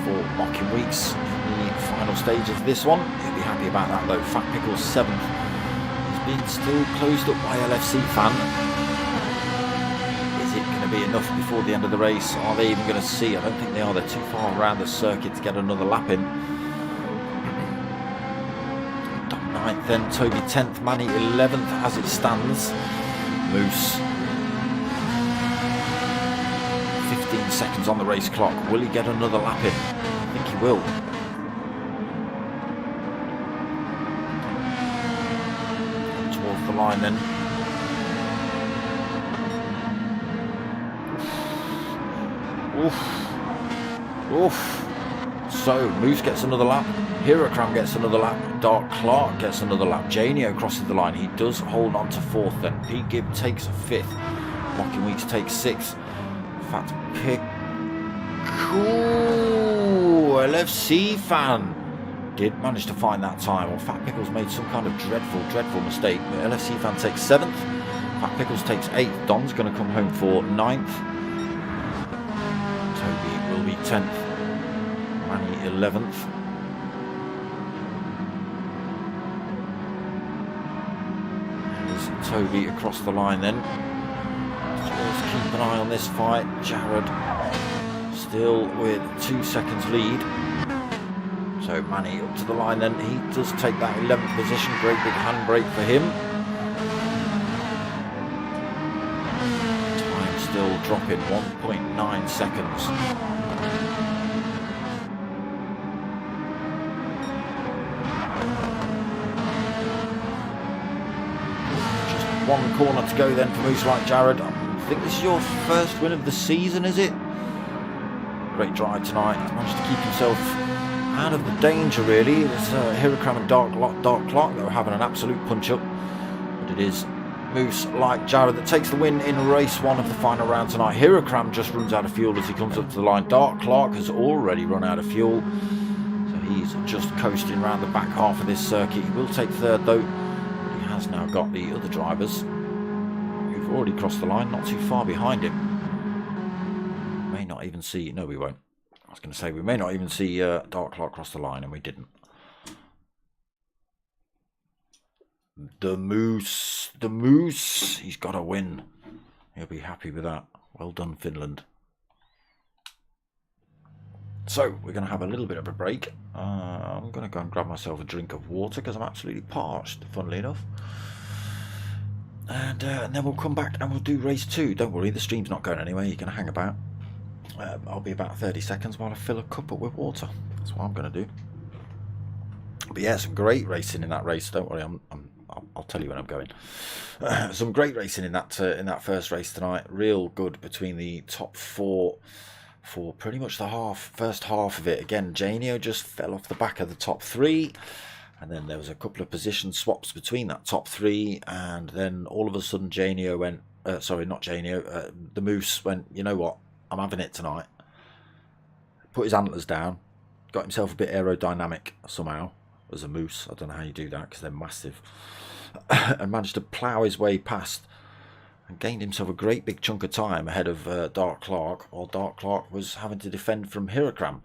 For mocking weeks in the final stage of this one. He'll be happy about that though. Fat Pickles 7th. He's been still closed up by LFC Fan. Is it going to be enough before the end of the race? Are they even going to see? I don't think they are. They're too far around the circuit to get another lap in. 9th then, Toby 10th, Manny 11th as it stands. Moose 15 seconds on the race clock. Will he get another lap in? I think he will. Towards the line then. Oof. Oof. So, Moose gets another lap. Hirokram gets another lap. Dark Clark gets another lap. Janio crosses the line. He does hold on to 4th then. Pete Gibb takes 5th. Mocking Weeks takes 6th. Fat Pick. Cool. LFC Fan did manage to find that time. Well, Fat Pickles made some kind of dreadful mistake. But LFC Fan takes 7th. Fat Pickles takes 8th. Don's going to come home for 9th. Toby will be 10th. Manny 11th. There's Toby across the line then. Just keep an eye on this fight. Jared still with 2 seconds lead. So Manny up to the line then. He does take that 11th position. Great big handbrake for him. Time still dropping 1.9 seconds. Just one corner to go then for Moose Like Jared. I think this is your first win of the season, is it? Great drive tonight. He's managed to keep himself out of the danger, really. It's Hirokram and Dark Clark that were having an absolute punch-up. But it is Moose Like Jared that takes the win in race 1 of the final round tonight. Hirokram just runs out of fuel as he comes up to the line. Dark Clark has already run out of fuel. So he's just coasting around the back half of this circuit. He will take 3rd, though. He has now got the other drivers who've already crossed the line, not too far behind him. May not even see... No, we won't. I was going to say, we may not even see Dark Clark cross the line, and we didn't. The Moose. He's got a win. He'll be happy with that. Well done, Finland. So, we're going to have a little bit of a break. I'm going to go and grab myself a drink of water because I'm absolutely parched, funnily enough. And then we'll come back and we'll do race 2. Don't worry, the stream's not going anywhere. You're going to hang about. I'll be about 30 seconds while I fill a cup up with water. That's what I'm going to do. But yeah, some great racing in that race. Don't worry, I'll tell you when I'm going. Some great racing in that first race tonight. Real good between the top 4 for pretty much the first half of it. Again, Janio just fell off the back of the top 3. And then there was a couple of position swaps between that top 3. And then all of a sudden Janio went... sorry, not Janio. The Moose went, you know what? I'm having it tonight. Put his antlers down. Got himself a bit aerodynamic somehow as a Moose. I don't know how you do that because they're massive. And managed to plough his way past and gained himself a great big chunk of time ahead of Dark Clark, while Dark Clark was having to defend from Hirakram.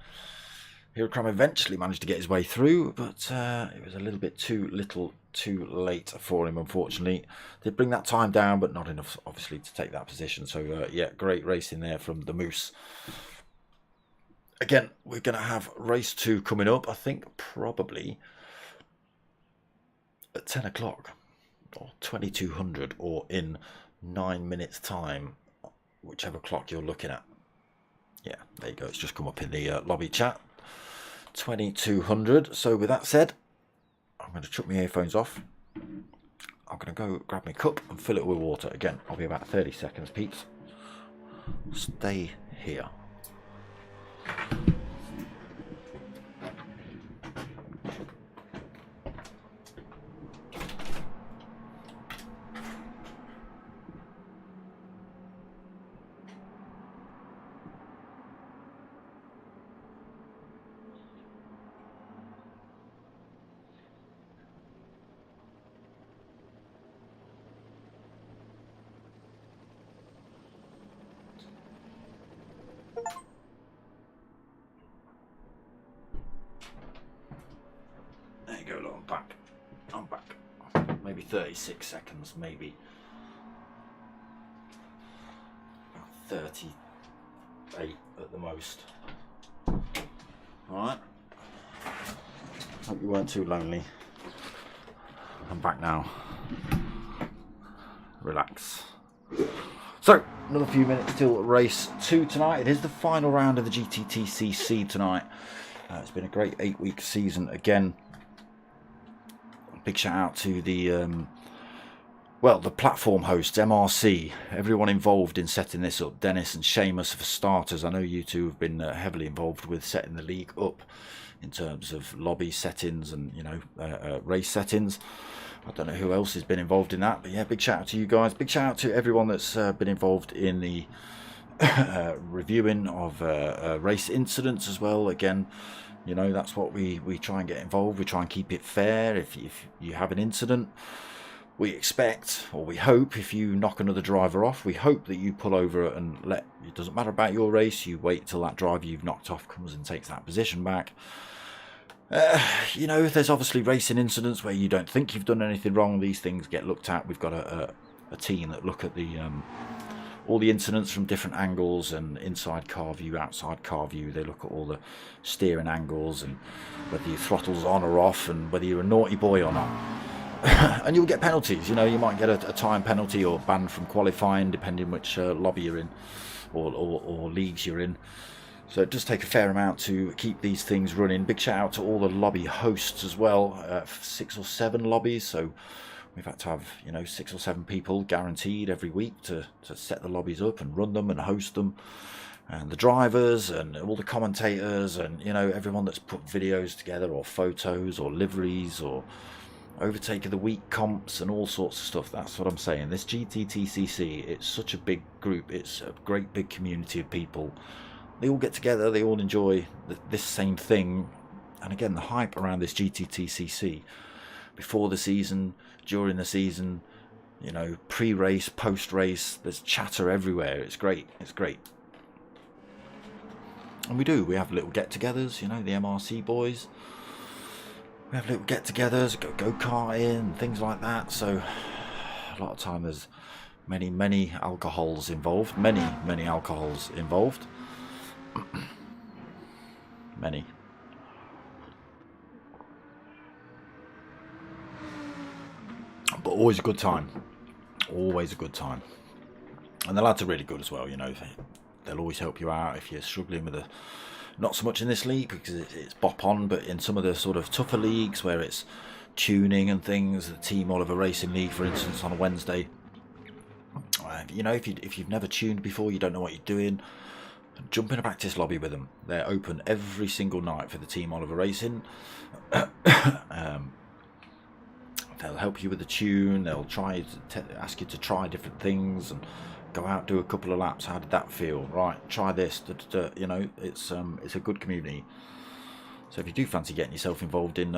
Hirakram eventually managed to get his way through, but it was a little bit too late for him, unfortunately. Did bring that time down, but not enough, obviously, to take that position. So, yeah, great racing there from the Moose. Again, we're going to have race 2 coming up, I think, probably at 10 o'clock, or 2200, or in 9 minutes' time, whichever clock you're looking at. Yeah, there you go. It's just come up in the lobby chat. 2200. So with that said, I'm going to chuck my earphones off. I'm going to go grab my cup and fill it with water. Again, I'll be about 30 seconds, peeps. Stay here. There you go, look, I'm back. Maybe 36 seconds, maybe. About 38 at the most. Alright. Hope you weren't too lonely. I'm back now. Relax. So, another few minutes till race 2 tonight. It is the final round of the GTTCC tonight. It's been a great 8-week season again. Big shout out to the the platform hosts, MRC, everyone involved in setting this up. Dennis and Seamus for starters. I know you two have been heavily involved with setting the league up in terms of lobby settings and race settings. I don't know who else has been involved in that, but yeah, big shout out to you guys. Big shout out to everyone that's been involved in the reviewing of race incidents as well. Again, you know, that's what we try and get involved. We try and keep it fair. If you have an incident, we expect, or we hope, if you knock another driver off, we hope that you pull over and it doesn't matter about your race, you wait till that driver you've knocked off comes and takes that position back. You know, there's obviously racing incidents where you don't think you've done anything wrong. These things get looked at. We've got a team that look at the all the incidents from different angles, and inside car view, outside car view. They look at all the steering angles and whether your throttle's on or off and whether you're a naughty boy or not. And you'll get penalties. You know, you might get a time penalty or banned from qualifying depending which lobby you're in or leagues you're in. So it does take a fair amount to keep these things running. Big shout out to all the lobby hosts as well. 6 or 7 lobbies, so we've had to have, you know, 6 or 7 people guaranteed every week to set the lobbies up and run them and host them. And the drivers and all the commentators and, you know, everyone that's put videos together or photos or liveries or overtake of the week comps and all sorts of stuff. That's what I'm saying. This GTTCC, it's such a big group. It's a great big community of people. They all get together. They all enjoy this same thing. And again, the hype around this GTTCC before the season, during the season, you know, pre-race, post-race, there's chatter everywhere. It's great. It's great. And we have little get-togethers, you know, the MRC boys. We have little get-togethers, go-karting, things like that. So a lot of time there's many alcohols involved. Many alcohols involved. Many. But always a good time. Always a good time. And the lads are really good as well, you know. They'll always help you out if you're struggling with not so much in this league because it's bop on, but in some of the sort of tougher leagues where it's tuning and things, the Team Oliver Racing League, for instance, on a Wednesday. You know, if you've never tuned before, you don't know what you're doing, jump in a practice lobby with them. They're open every single night for the Team Oliver Racing. They'll help you with the tune. They'll try to ask you to try different things and go out, do a couple of laps. How did that feel? Right, try this. You know, it's a good community. So if you do fancy getting yourself involved in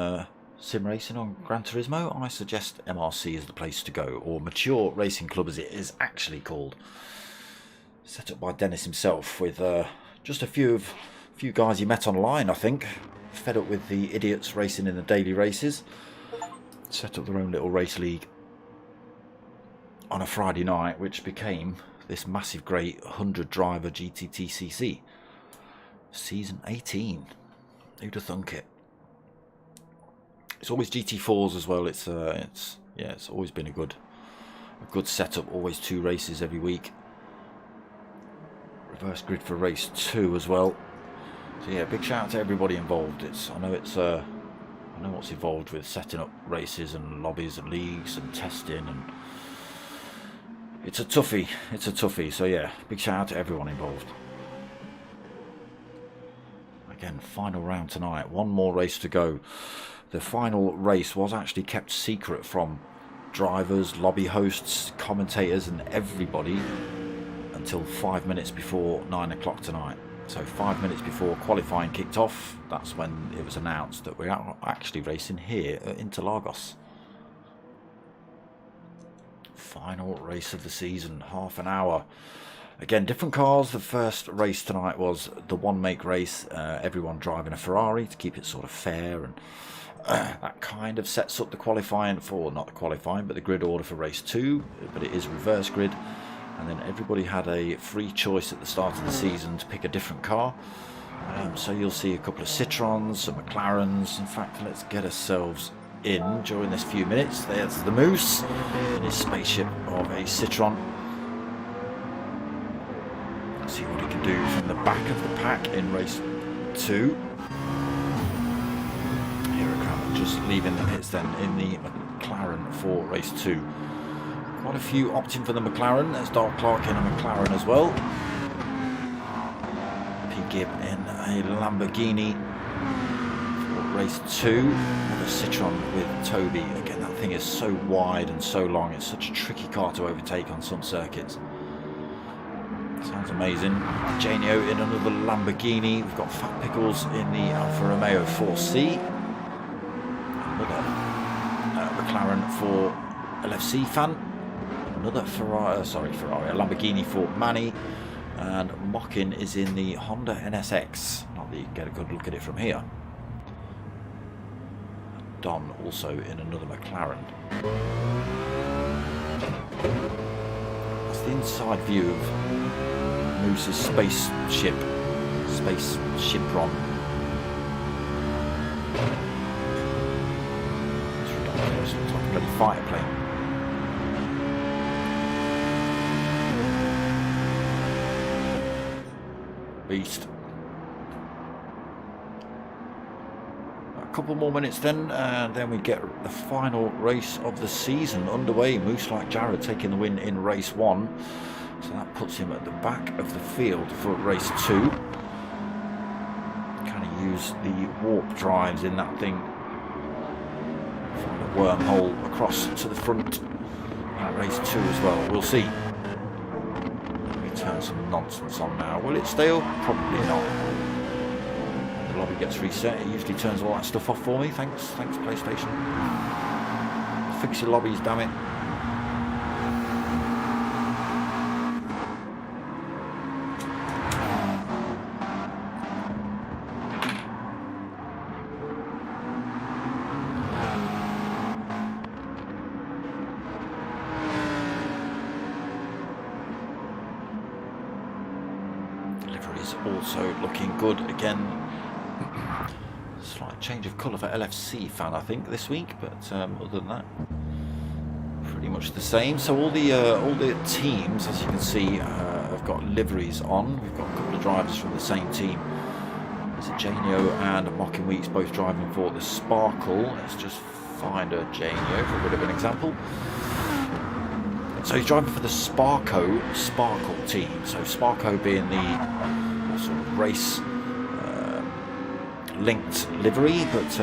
sim racing on Gran Turismo, I suggest MRC is the place to go, or Mature Racing Club as it is actually called. Set up by Dennis himself with just a few guys he met online, I think. Fed up with the idiots racing in the daily races. Set up their own little race league on a Friday night, which became this massive great 100 driver GTTCC. Season 18. Who'd have thunk it? It's always GT4s as well. It's always been a good setup. Always 2 races every week. Reverse grid for race 2 as well. So yeah, big shout out to everybody involved. I know what's involved with setting up races and lobbies and leagues and testing, and it's a toughie. So yeah, big shout out to everyone involved. Again, final round tonight. One more race to go. The final race was actually kept secret from drivers, lobby hosts, commentators and everybody until 5 minutes before 9 o'clock tonight. So 5 minutes before qualifying kicked off, that's when it was announced that we're actually racing here at Interlagos. Final race of the season, half an hour. Again, different cars. The first race tonight was the one make race, everyone driving a Ferrari to keep it sort of fair, and that kind of sets up the qualifying for, not the qualifying, but the grid order for race 2, but it is reverse grid. And then everybody had a free choice at the start of the season to pick a different car. So you'll see a couple of Citroens, some McLarens. In fact, let's get ourselves in during this few minutes. There's the Moose in his spaceship of a Citroen. Let's see what he can do from the back of the pack in race 2. Here it comes, just leaving the pits then in the McLaren for race 2. Quite a few opting for the McLaren. There's Dark Clark in a McLaren as well. P. Gibb in a Lamborghini for race 2. Another Citroen with Toby. Again, that thing is so wide and so long. It's such a tricky car to overtake on some circuits. Sounds amazing. Janio in another Lamborghini. We've got Fat Pickles in the Alfa Romeo 4C. Another McLaren for LFC fan. Another Ferrari, a Lamborghini for Manny, and Mockin is in the Honda NSX. Not that you can get a good look at it from here. Don also in another McLaren. That's the inside view of Moose's spaceship Ron. It's ridiculous. It's like a bloody fighter plane. Beast. A couple more minutes then, and then we get the final race of the season underway. Moose like Jared taking the win in race 1, so that puts him at the back of the field for race 2. Can he use the warp drives in that thing? Find a wormhole across to the front at race 2 as well. We'll see. Turn some nonsense on now. Will it stay up? Probably not. The lobby gets reset. It usually turns all that stuff off for me. Thanks PlayStation. Fix your lobbies, damn it. Also looking good again. Slight change of colour for LFC fan, I think, this week, but other than that, pretty much the same. So all the teams, as you can see, have got liveries on. We've got a couple of drivers from the same team. There's a Janio and a Mockin Weeks both driving for the Sparkle. Let's just find a Janio for a bit of an example. So he's driving for the Sparkle team. So Sparko being the sort of race linked livery, but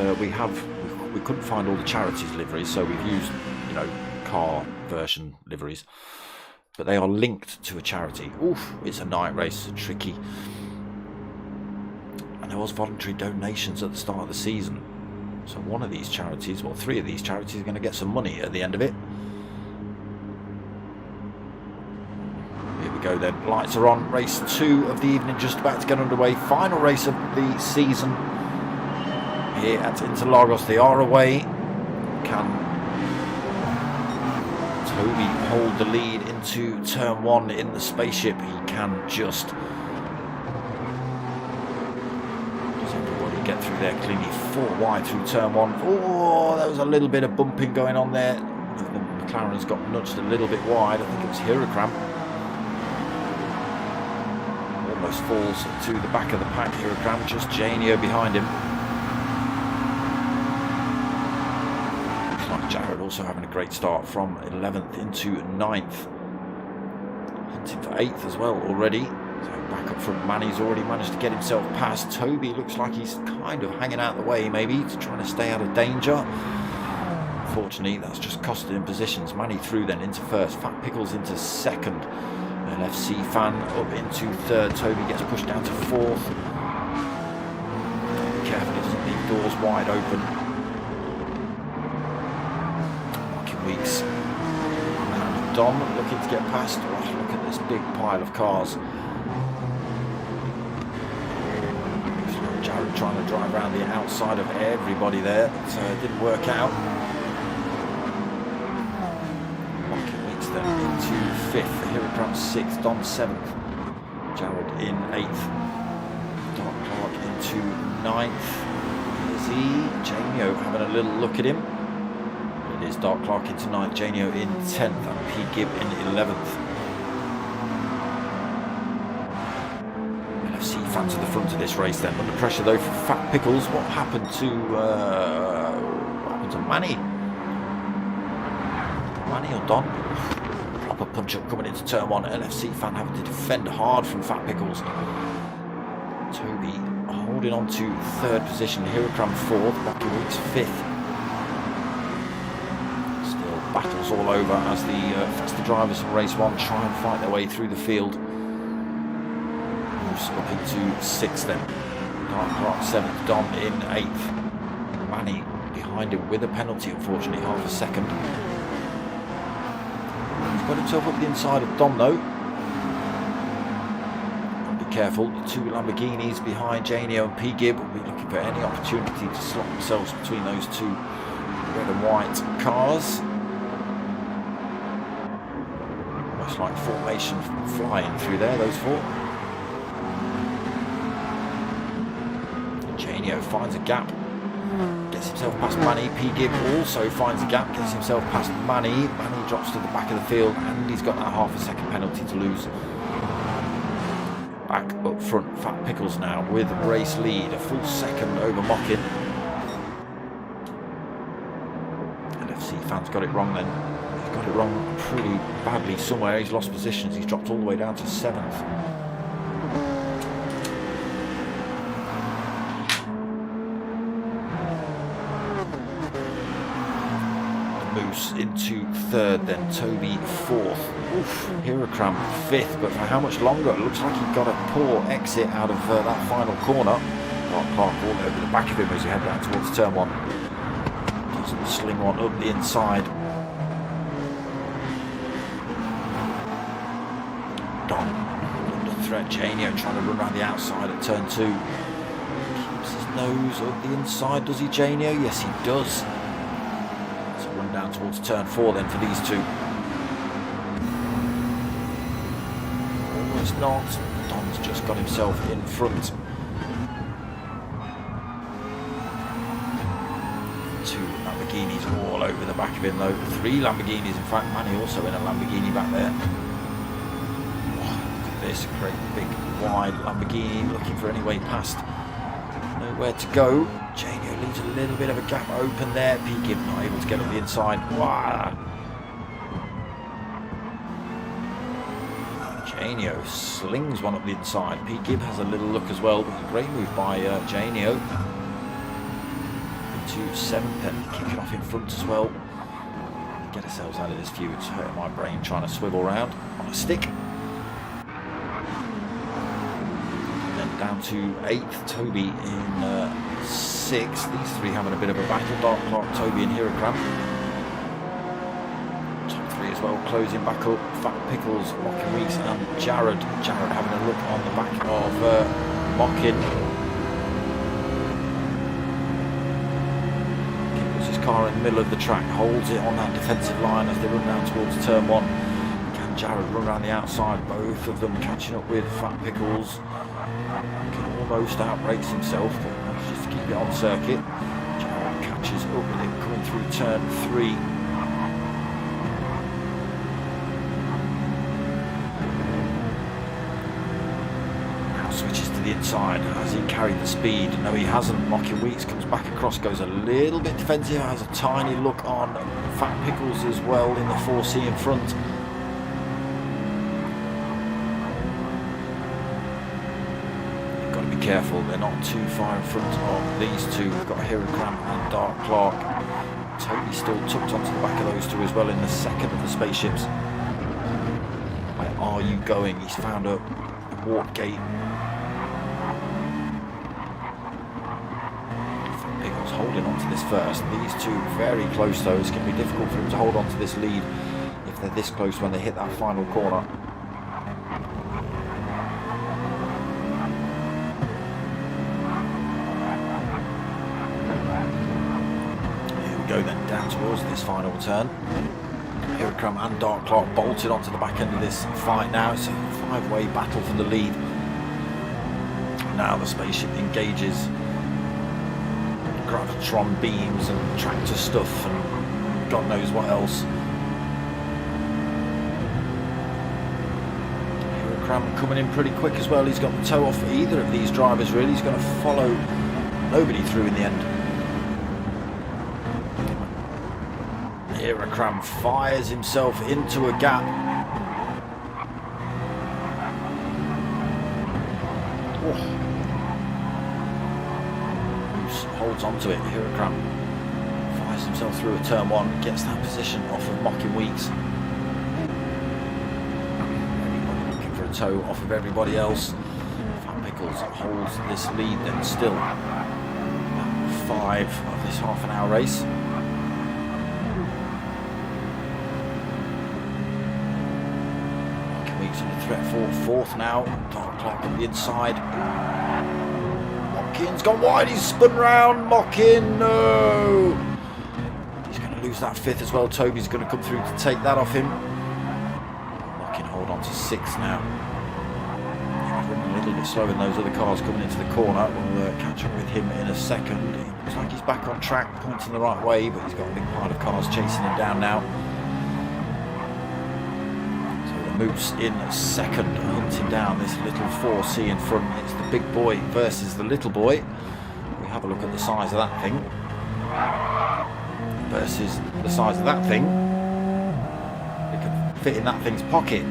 we couldn't find all the charities liveries, so we've used car version liveries, but they are linked to a charity. Oof, it's a night race, tricky, and there was voluntary donations at the start of the season. So one of these charities, well, 3 of these charities are going to get some money at the end of it. Here we go then. Lights are on. Race 2 of the evening just about to get underway. Final race of the season here at Interlagos. They are away. Can Toby hold the lead into turn 1 in the spaceship? He can just... get through there cleanly. 4 wide through turn 1. Oh, there was a little bit of bumping going on there. The McLaren's got nudged a little bit wide. I think it was Hirakram. Almost falls to the back of the pack. Hirakram, just Janio behind him. Looks like Jared also having a great start from 11th into 9th. Hunting for 8th as well already. So back up front, Manny's already managed to get himself past. Toby looks like he's kind of hanging out the way, maybe, to trying to stay out of danger. Unfortunately, that's just costed him positions. Manny through then into 1st, Fat Pickles into 2nd, LFC Fan up into 3rd. Toby gets pushed down to 4th. Be careful he doesn't leave doors wide open. Marking Weeks and Dom looking to get past. Oh, look at this big pile of cars. Jared trying to drive around the outside of everybody there, so it didn't work out. Marking Weeks then into 5th, Hirakram 6th, Don 7th, Jared in 8th, Dark Clark into 9th. Is he? Janio having a little look at him. It is Dark Clark into 9th, Janio in 10th, and P. Gibb in 11th. Fans to the front of this race then. Under pressure though for Fat Pickles. What happened to Manny? Manny or Don? Proper punch up coming into turn 1. LFC Fan having to defend hard from Fat Pickles. Toby holding on to 3rd position. Hirakram 4th. Rocky Weeks 5th. Still battles all over as the faster drivers from race 1 try and fight their way through the field. Up into 6th then. Dark Clark 7th, Dom in 8th. Manny behind him with a penalty, unfortunately, half a second. He's got himself up the inside of Dom though. Be careful, the 2 Lamborghinis behind Janio and P. Gibb will be looking for any opportunity to slot themselves between those 2 red and white cars. Almost like formation flying through there, those 4. Janio finds a gap, gets himself past Manny. P. Gibb also finds a gap, gets himself past Manny. Manny drops to the back of the field and he's got that half a second penalty to lose. Back up front, Fat Pickles now with race lead, a full second over Mockin. LFC Fan's got it wrong then. He's got it wrong pretty badly somewhere. He's lost positions, he's dropped all the way down to 7th. Into 3rd then, Toby 4th. Oof, Hirakram 5th, but for how much longer? It looks like he got a poor exit out of that final corner. Dark Clark all over the back of him as he head down towards turn 1. Doesn't sling one up the inside. Don under threat. Janio trying to run around the outside at turn 2. Keeps his nose up the inside, does he, Janio? Yes, he does. Down towards turn 4 then for these 2. Almost not. Don's just got himself in front. 2 Lamborghinis all over the back of him though. 3 Lamborghinis, in fact. Manny also in a Lamborghini back there. Oh, look at this, a great big wide Lamborghini looking for any way past. Nowhere to go. Janio leaves a little bit of a gap open there. P. Gibb not able to get up the inside. Wow. Janio slings one up the inside. P. Gibb has a little look as well. Great move by Janio. Into 7th then, kicking off in front as well. Get ourselves out of this view. It's hurting my brain trying to swivel around on a stick. down to 8th, Toby in 6th. These three having a bit of a battle. Dark Clark, Toby and Hirokram. Top 3 as well, closing back up. Fat Pickles, Mockin Weeks and Jared. Jared having a look on the back of Mockin. Puts his car in the middle of the track, holds it on that defensive line as they run down towards turn 1. Can Jared run around the outside? Both of them catching up with Fat Pickles. Can almost outrace himself, but manages to keep it on circuit. Jared catches up with it coming through turn 3. Now switches to the inside. Has he carried the speed? No, he hasn't. Mockin Weeks comes back across, goes a little bit defensive, has a tiny look on Fat Pickles as well in the 4C in front. Careful, they're not too far in front of these two. We've got Hirokram and Dark Clark. Toby still tucked onto the back of those two as well in the second of the spaceships. Where are you going? He's found a warp gate. Pickles holding on to this first. These two very close though. It's going to be difficult for him to hold on to this lead if they're this close when they hit that final corner. Go then down towards this final turn. Hirokram and Dark Clark bolted onto the back end of this fight now. It's a 5-way battle for the lead. Now the spaceship engages gravitron beams and tractor stuff and God knows what else. Hirokram coming in pretty quick as well. He's got the toe off for either of these drivers really. He's going to follow nobody through in the end. Hirokram fires himself into a gap. Moose holds onto it. Hirokram fires himself through a turn 1, gets that position off of Mockin Weeks. Everybody looking for a toe off of everybody else. Fat Pickles holds this lead then still. About 5 of this half an hour race. Under threat for 4th now. Dark Clark on the inside. Mockin's gone wide. He's spun round. Mockin, no! He's going to lose that 5th as well. Toby's going to come through to take that off him. Mockin hold on to 6th now. He's running a little bit slower than those other cars coming into the corner. We'll catch up with him in a second. It looks like he's back on track, pointing the right way, but he's got a big pile of cars chasing him down now. Moose in 2nd, hunting down this little 4C in front. It's the big boy versus the little boy. We have a look at the size of that thing versus the size of that thing. It could fit in that thing's pocket.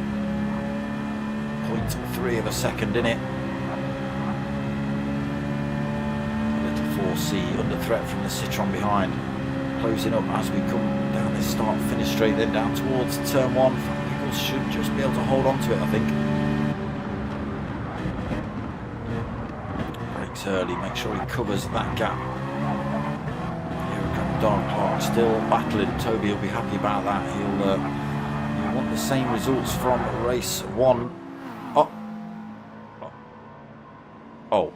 0.3 of a second in it. Little 4C under threat from the Citroen behind. Closing up as we come down this start-finish straight, then down towards turn 1. Should just be able to hold on to it, I think. Brakes early, make sure he covers that gap. Here comes Dark Clark still battling. Toby will be happy about that. He'll want the same results from race 1. Oh.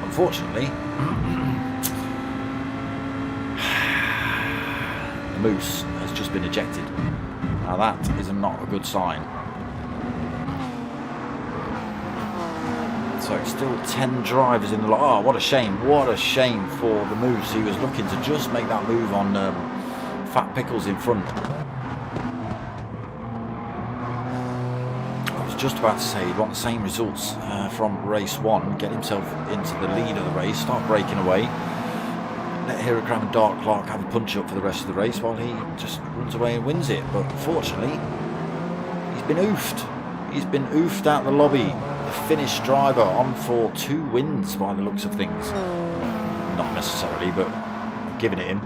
Unfortunately, Moose has just been ejected. Now that is not a good sign. So still 10 drivers in the lot. Oh, what a shame. What a shame for the Moose. He was looking to just make that move on Fat Pickles in front. I was just about to say he'd want the same results from race 1. Get himself into the lead of the race. Start breaking away. Let Hirokram and Dark Clark have a punch up for the rest of the race while he just runs away and wins it. But unfortunately, he's been oofed. He's been oofed out the lobby. The Finnish driver on for 2 wins by the looks of things. Not necessarily, but giving it him.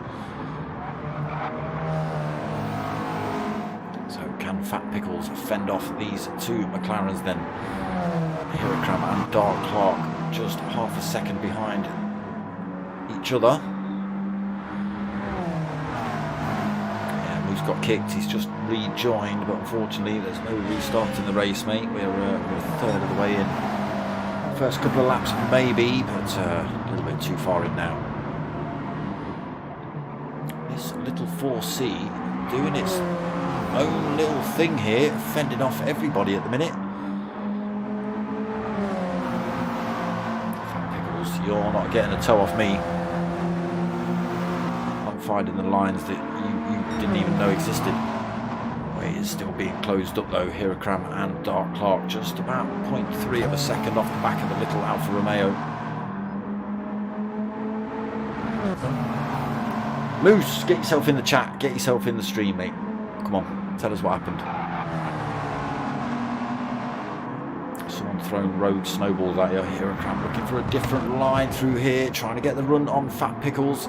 So Can Fat Pickles fend off these two McLarens then? Hirakram and Dark Clark just half a second behind each other. Yeah, Moose got kicked, he's just rejoined, but unfortunately there's no restart in the race, mate. We're a third of the way in. First couple of laps maybe, but a little bit too far in now. This little 4C doing its own little thing here, fending off everybody at the minute. Pickles, you're not getting a toe off me. I'm finding the lines that you didn't even know existed. It is still being closed up though. Hirakram and Dark Clark just about 0.3 of a second off the back of the little Alfa Romeo. Moose, get yourself in the chat, get yourself in the stream, mate. Come on, tell us what happened. Someone throwing road snowballs at you. Hirakram looking for a different line through here, trying to get the run on Fat Pickles.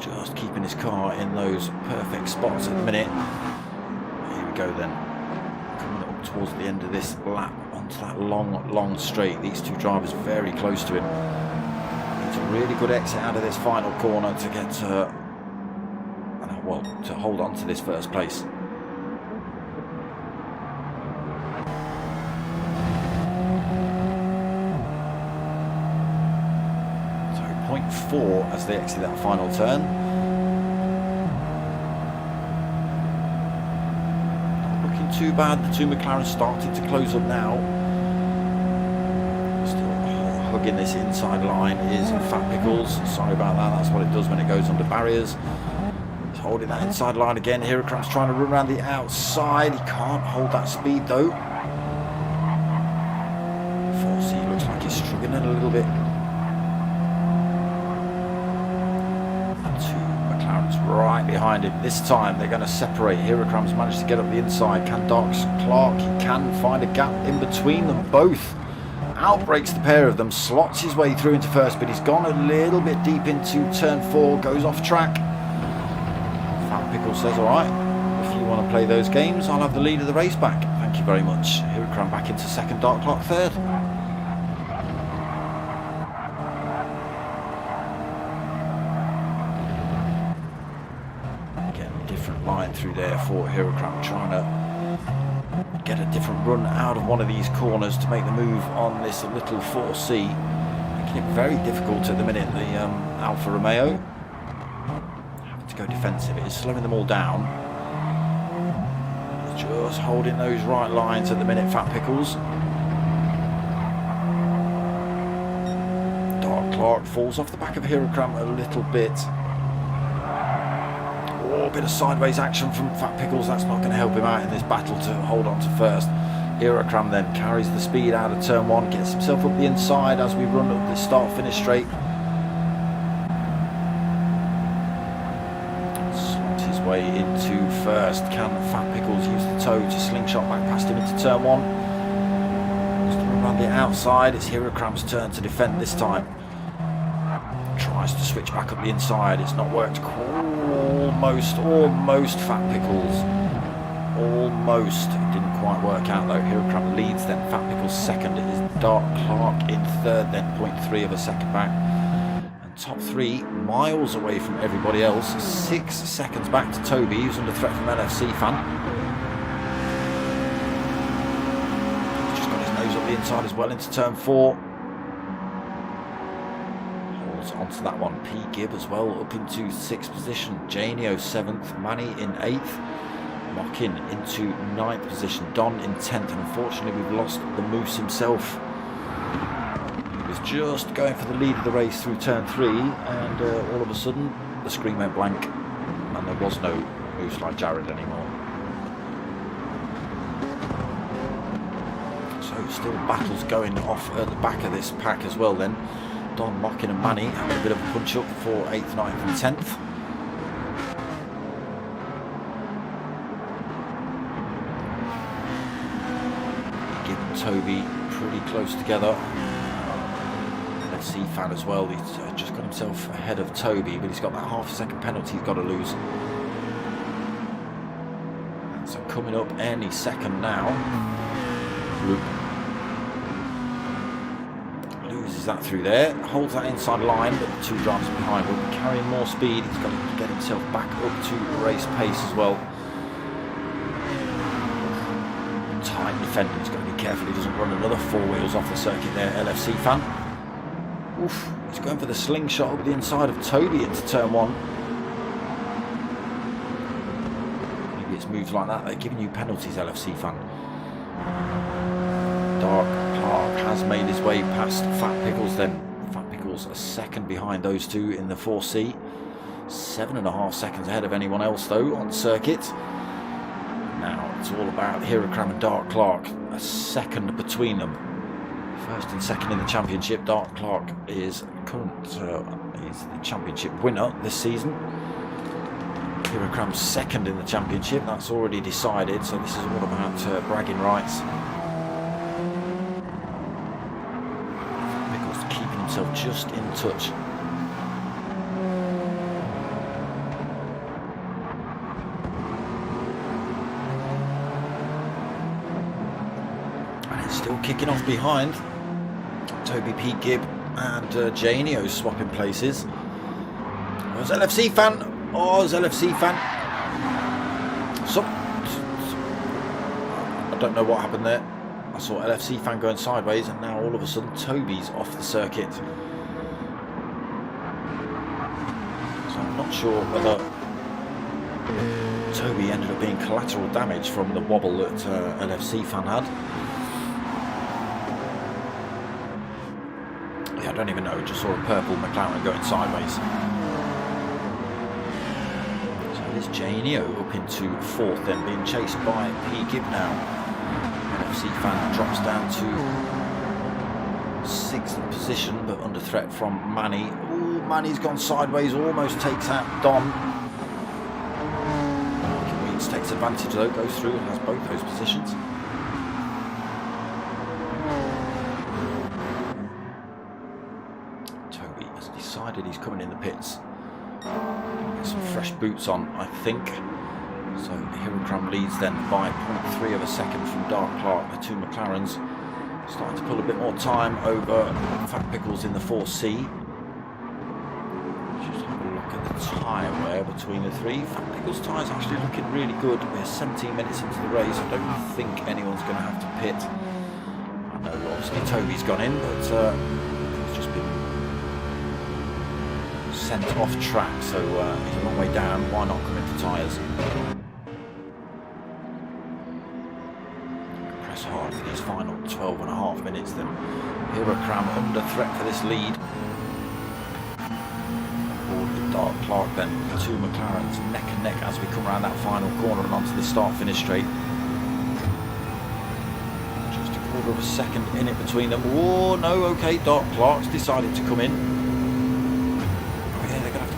Just keeping his car in those perfect spots at the minute. Here we go then. Coming up towards the end of this lap onto that long straight. These two drivers very close to him. It's a really good exit out of this final corner to get to hold on to this first place. So 0.4 as they exit that final turn. Not looking too bad. The two McLarens starting to close up now. Still hugging this inside line is Fat Pickles. Sorry about that. That's what it does when it goes under barriers. He's holding that inside line again. Hirakram's trying to run around the outside. He can't hold that speed though. 4C looks like he's struggling a little bit. Right behind him. This time they're going to separate. Hirakram's managed to get up the inside. Can Dark Clark? He can find a gap in between them both. Outbreaks the pair of them, slots his way through into first, but he's gone a little bit deep into turn 4, goes off track. Fat Pickle says, alright, if you want to play those games, I'll have the lead of the race back. Thank you very much. Hirakram back into second, Dark Clark third. Line through there for Hirakram, trying to get a different run out of one of these corners to make the move on this little 4C, making it very difficult at the minute. The Alfa Romeo having to go defensive. It is slowing them all down. Just holding those right lines at the minute, Fat Pickles. Dark Clark falls off the back of Hirakram a little bit. A bit of sideways action from Fat Pickles. That's not going to help him out in this battle to hold on to first. Hirakram then carries the speed out of turn 1, gets himself up the inside as we run up this start-finish straight. Slots his way into first. Can Fat Pickles use the toe to slingshot back past him into turn 1? Just around the outside. It's Hirakram's turn to defend this time. Tries to switch back up the inside. It's not worked. Almost Fat Pickles. Almost. It didn't quite work out though. Hirakram leads, then Fat Pickles second. It is Dark Clark in third, then 0.3 of a second back. And top 3 miles away from everybody else. 6 seconds back to Toby, who's under threat from LFC fan. He's just got his nose up the inside as well into turn 4. Onto that one. P. Gibb as well up into 6th position. Janio 7th. Manny in 8th. Mockin into 9th position. Don in 10th. And unfortunately we've lost the Moose himself. He was just going for the lead of the race through turn 3 and all of a sudden the screen went blank and there was no Moose like Jared anymore. So still battles going off at the back of this pack as well then. Don, Mockin and Manny having a bit of a punch up for 8th, 9th and 10th. Gibb and Toby pretty close together. LFC fan as well. He's just got himself ahead of Toby, but he's got that half a second penalty he's got to lose. So coming up any second now. Loop. Loses that through there, holds that inside line, but the two drivers behind will be carrying more speed. He's got to get himself back up to race pace as well. Tight defending, he's got to be careful he doesn't run another four wheels off the circuit there, LFC fan. Oof, he's going for the slingshot up the inside of Toby into turn one. Maybe it's moves like that, they're giving you penalties, LFC fan. Dark Clark has made his way past Fat Pickles then. Fat Pickles a second behind those two in the 4C. 7.5 seconds ahead of anyone else though on circuit. Now it's all about Hirokram and Dark Clark. A second between them. First and second in the championship. Dark Clark is he's the championship winner this season. Hirokram's second in the championship. That's already decided. So this is all about bragging rights. Himself just in touch. And it's still kicking off behind. Toby P. Gibb and Janio swapping places. There's LFC fan. Oh, there's LFC fan. I don't know what happened there. I saw LFC fan going sideways, and now all of a sudden Toby's off the circuit. So I'm not sure whether Toby ended up being collateral damage from the wobble that LFC fan had. Yeah, I don't even know, just saw a purple McLaren going sideways. So there's Janio up into fourth then, being chased by P. Gibb now. LFC fan drops down to sixth position, but under threat from Manny. Oh, Manny's gone sideways, almost takes out Dom. Weeds takes advantage though, goes through and has both those positions. Toby has decided he's coming in the pits. Get some fresh boots on, I think. So Hirokram leads then by 0.3 of a second from Dark Clark. The two McLarens starting to pull a bit more time over Fat Pickles in the 4C. Just have a look at the tyre wear between the three. Fat Pickles' tyre's actually looking really good. We're 17 minutes into the race. I don't think anyone's going to have to pit. I know obviously Toby's gone in, but he's just been sent off track, so he's a long way down. Why not come in for tyres? Press hard for these final 12.5 minutes then. Hirokram under threat for this lead. Aboard with Dark Clark then. The two McLarens neck and neck as we come around that final corner and onto the start-finish straight. Just a quarter of a second in it between them. Oh no, okay, Dark Clark's decided to come in.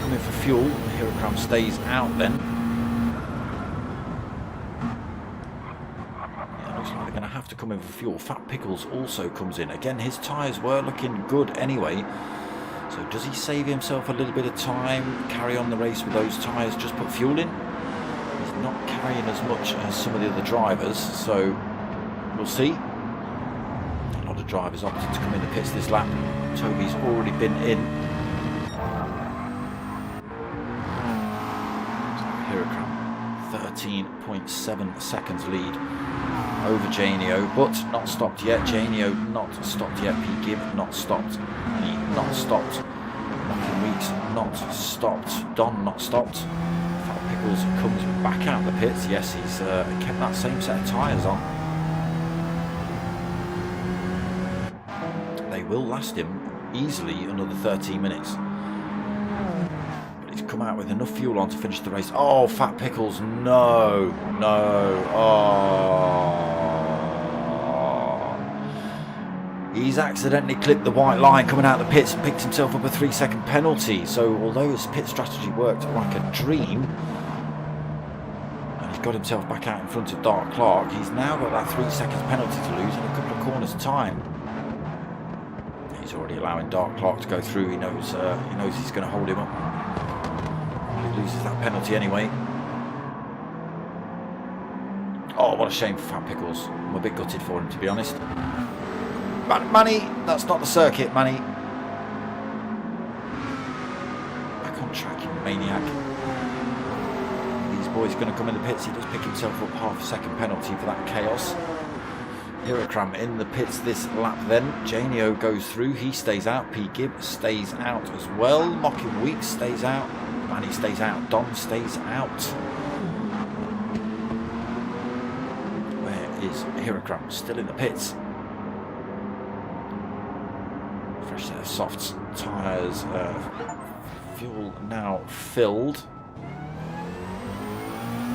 In for fuel. Hirokram stays out then. Yeah, looks like they're going to have to come in for fuel. Fat Pickles also comes in. Again, his tyres were looking good anyway. So does he save himself a little bit of time, carry on the race with those tyres, just put fuel in? He's not carrying as much as some of the other drivers, so we'll see. A lot of drivers opted to come in the pits this lap. Toby's already been in. 13.7 seconds lead over Janio, but not stopped yet. Janio not stopped yet. P. Gibb not stopped. Lee not stopped. Nothing Weeks not stopped. Don not stopped. Fat Pickles comes back out the pits. Yes, he's kept that same set of tyres on. They will last him easily another 13 minutes. Come out with enough fuel on to finish the race. Oh, Fat Pickles, no, oh. He's accidentally clipped the white line coming out of the pits and picked himself up a 3-second penalty. So although his pit strategy worked like a dream, and he's got himself back out in front of Dark Clark, he's now got that 3 seconds penalty to lose in a couple of corners time. He's already allowing Dark Clark to go through. He knows he's going to hold him up. Loses that penalty anyway. What a shame for Fat Pickles. I'm a bit gutted for him, to be honest. Manny, that's not the circuit, Manny. Back on track, you maniac. These boys are going to come in the pits. He does pick himself up half a second penalty for that chaos. Hirokram in the pits this lap then. Janio goes through, he stays out. P. Gibb stays out as well. Mocking Weeks stays out. Manny stays out. Don stays out. Where is Hirokram? Still in the pits. Fresh set of softs. Tyres. Fuel now filled.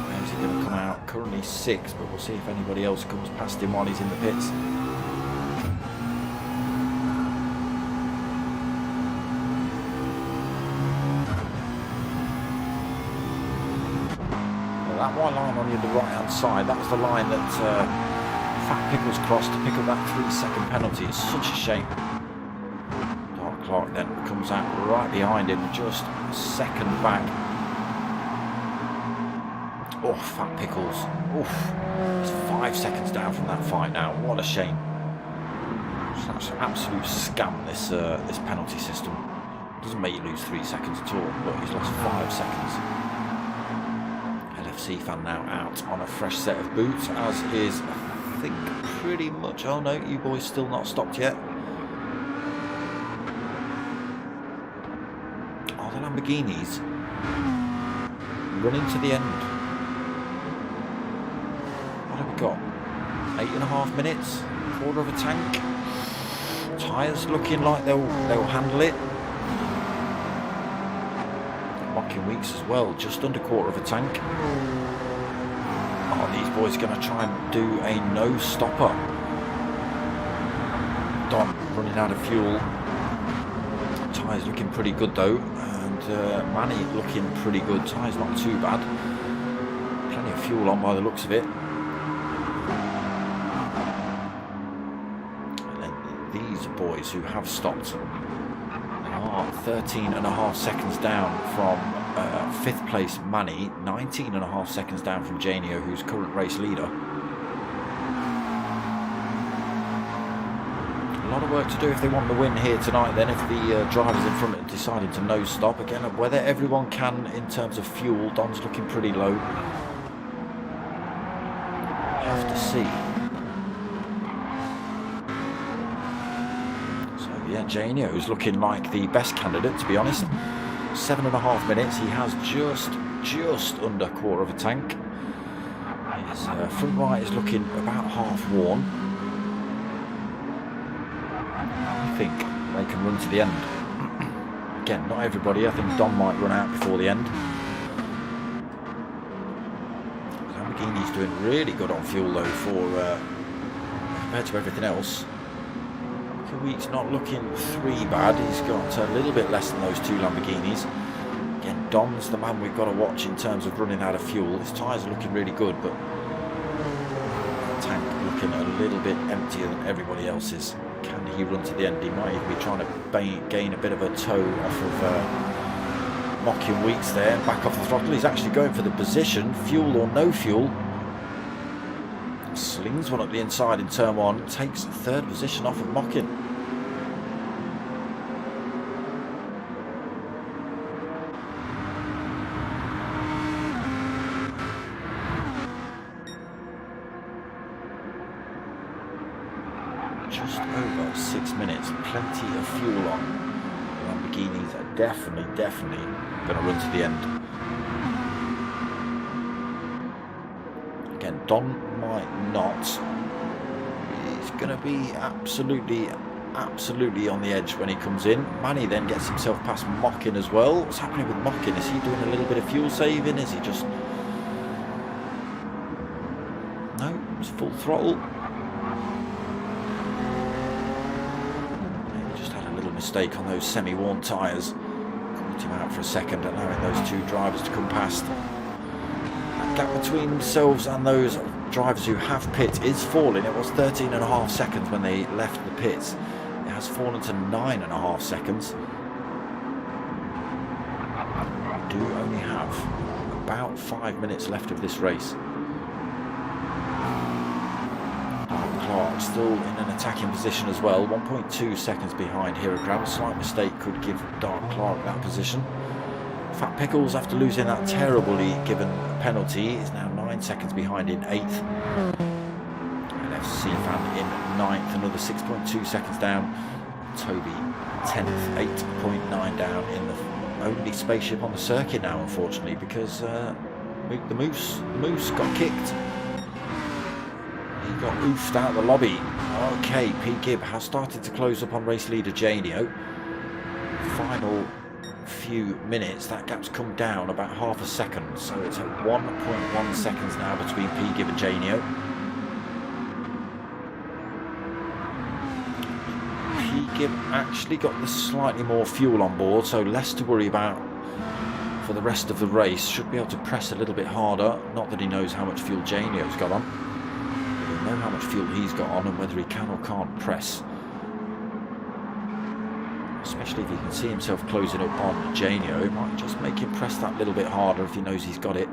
Where's he going to come out? Currently 6, but we'll see if anybody else comes past him while he's in the pits. Well, that white line on the right hand side, that was the line that Fat Pickles crossed to pick up that 3-second penalty. It's such a shame. Clark then comes out right behind him, just a second back. Oh, Fat Pickles. Oof. He's 5 seconds down from that fight now. What a shame. It's an absolute scam, this penalty system. Doesn't make you lose 3 seconds at all, but he's lost 5 seconds. LFC fan now out on a fresh set of boots, as is, I think, pretty much... Oh no, you boys still not stopped yet. Lamborghinis running to the end. What have we got? 8.5 minutes, quarter of a tank. Tyres looking like they'll handle it. Mocking Weeks as well, just under quarter of a tank. Are these boys going to try and do a no stopper? Don running out of fuel. Tyres looking pretty good though. Manny looking pretty good. Tyres not too bad. Plenty of fuel on by the looks of it. And then these boys who have stopped are 13.5 seconds down from 5th place Manny, 19.5 seconds down from Janio, who's current race leader. A lot of work to do if they want the win here tonight then, if the drivers in front are deciding to no stop. Again, whether everyone can in terms of fuel. Don's looking pretty low. Have to see. So yeah, Janio's looking like the best candidate, to be honest. 7.5 minutes. He has just under quarter of a tank. His front right is looking about half worn. I think they can run to the end. Again, not everybody. I think Don might run out before the end. Lamborghini's doing really good on fuel though for compared to everything else. Week's not looking 3 bad. He's got a little bit less than those 2 Lamborghinis. Again, Don's the man we've got to watch in terms of running out of fuel. His tyres are looking really good, but the tank looking a little bit emptier than everybody else's. Can he run to the end? He might even be trying to gain a bit of a toe off of Mocking Weeks there, back off the throttle. He's actually going for the position, fuel or no fuel. Slings one up the inside in turn 1, takes 3rd position off of Mocking. Just over 6 minutes, plenty of fuel on. The Lamborghinis are definitely going to run to the end. Again, Don might not. He's going to be absolutely on the edge when he comes in. Manny then gets himself past Mocking as well. What's happening with Mocking? Is he doing a little bit of fuel saving? Is he just... No, it's full throttle. Mistake on those semi-worn tyres. Caught him out for a second, allowing those 2 drivers to come past. That gap between themselves and those drivers who have pit is falling. It was 13.5 seconds when they left the pits. It has fallen to 9.5 seconds. We do only have about 5 minutes left of this race. Clark still in an attacking position as well. 1.2 seconds behind Hiragram. A slight mistake could give Dark Clark that position. Fat Pickles, after losing that terribly given penalty, is now 9 seconds behind in 8th. LFC Fan in 9th, another 6.2 seconds down. Toby 10th, 8.9 down in the only spaceship on the circuit now, unfortunately, because the Moose got kicked. He got oofed out of the lobby. Okay, P. Gibb has started to close up on race leader Janio. Final few minutes, that gap's come down about half a second, so it's at 1.1 seconds now between P. Gibb and Janio. P. Gibb actually got the slightly more fuel on board, so less to worry about for the rest of the race. Should be able to press a little bit harder. Not that he knows how much fuel Janio's got on, but he'll know how much fuel he's got on and whether he can or can't press. Especially if he can see himself closing up on Janio, it might just make him press that little bit harder if he knows he's got it.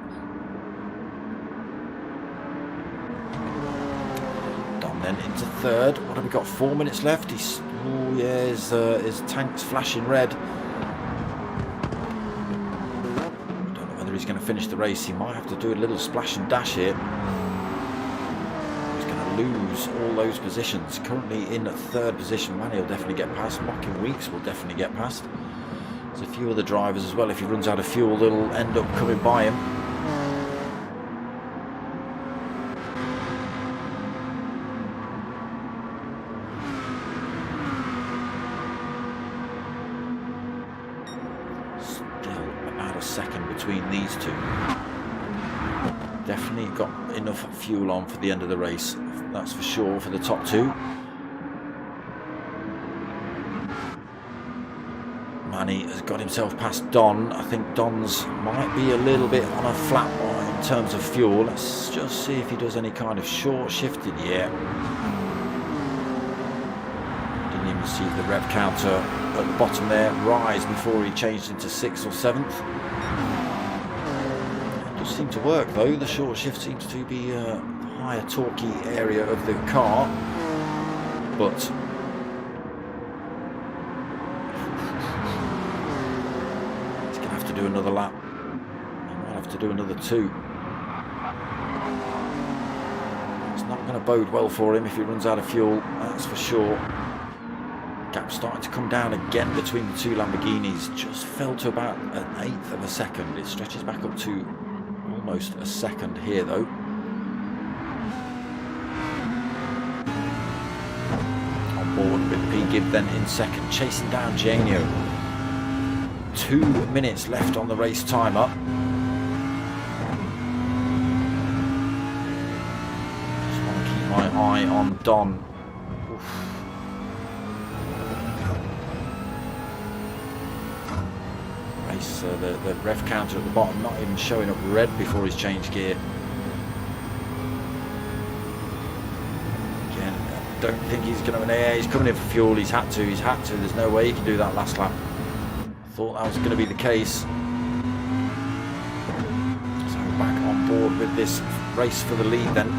Don then into third. What have we got? 4 minutes left. He's, oh yeah, his tank's flashing red. Don't know whether he's going to finish the race. He might have to do a little splash and dash here. Lose all those positions. Currently in third position. Manny will definitely get past. Mocking Weeks will definitely get past. There's a few other drivers as well. If he runs out of fuel, they'll end up coming by him. Still about a second between these two. Definitely got enough fuel on for the end of the race, that's for sure, for the top two. Manny has got himself past Don. I think Don's might be a little bit on a flat line in terms of fuel. Let's just see if he does any kind of short shifting yet. Didn't even see the rev counter at the bottom there rise before he changed into 6th or 7th. Seem to work though. The short shift seems to be a higher torquey area of the car, but he's gonna have to do another lap. He might have to do another 2. It's not going to bode well for him if he runs out of fuel, that's for sure. Gap starting to come down again between the two Lamborghinis. Just fell to about an 1/8 of a second. It stretches back up to almost a second here though. On board with P. Gibb then in second, chasing down Janio. 2 minutes left on the race timer. Just want to keep my eye on Don. The rev counter at the bottom not even showing up red before he's changed gear. Again, I don't think he's going to. Yeah, he's coming in for fuel. He's had to. There's no way he can do that last lap. I thought that was going to be the case. So back on board with this race for the lead then.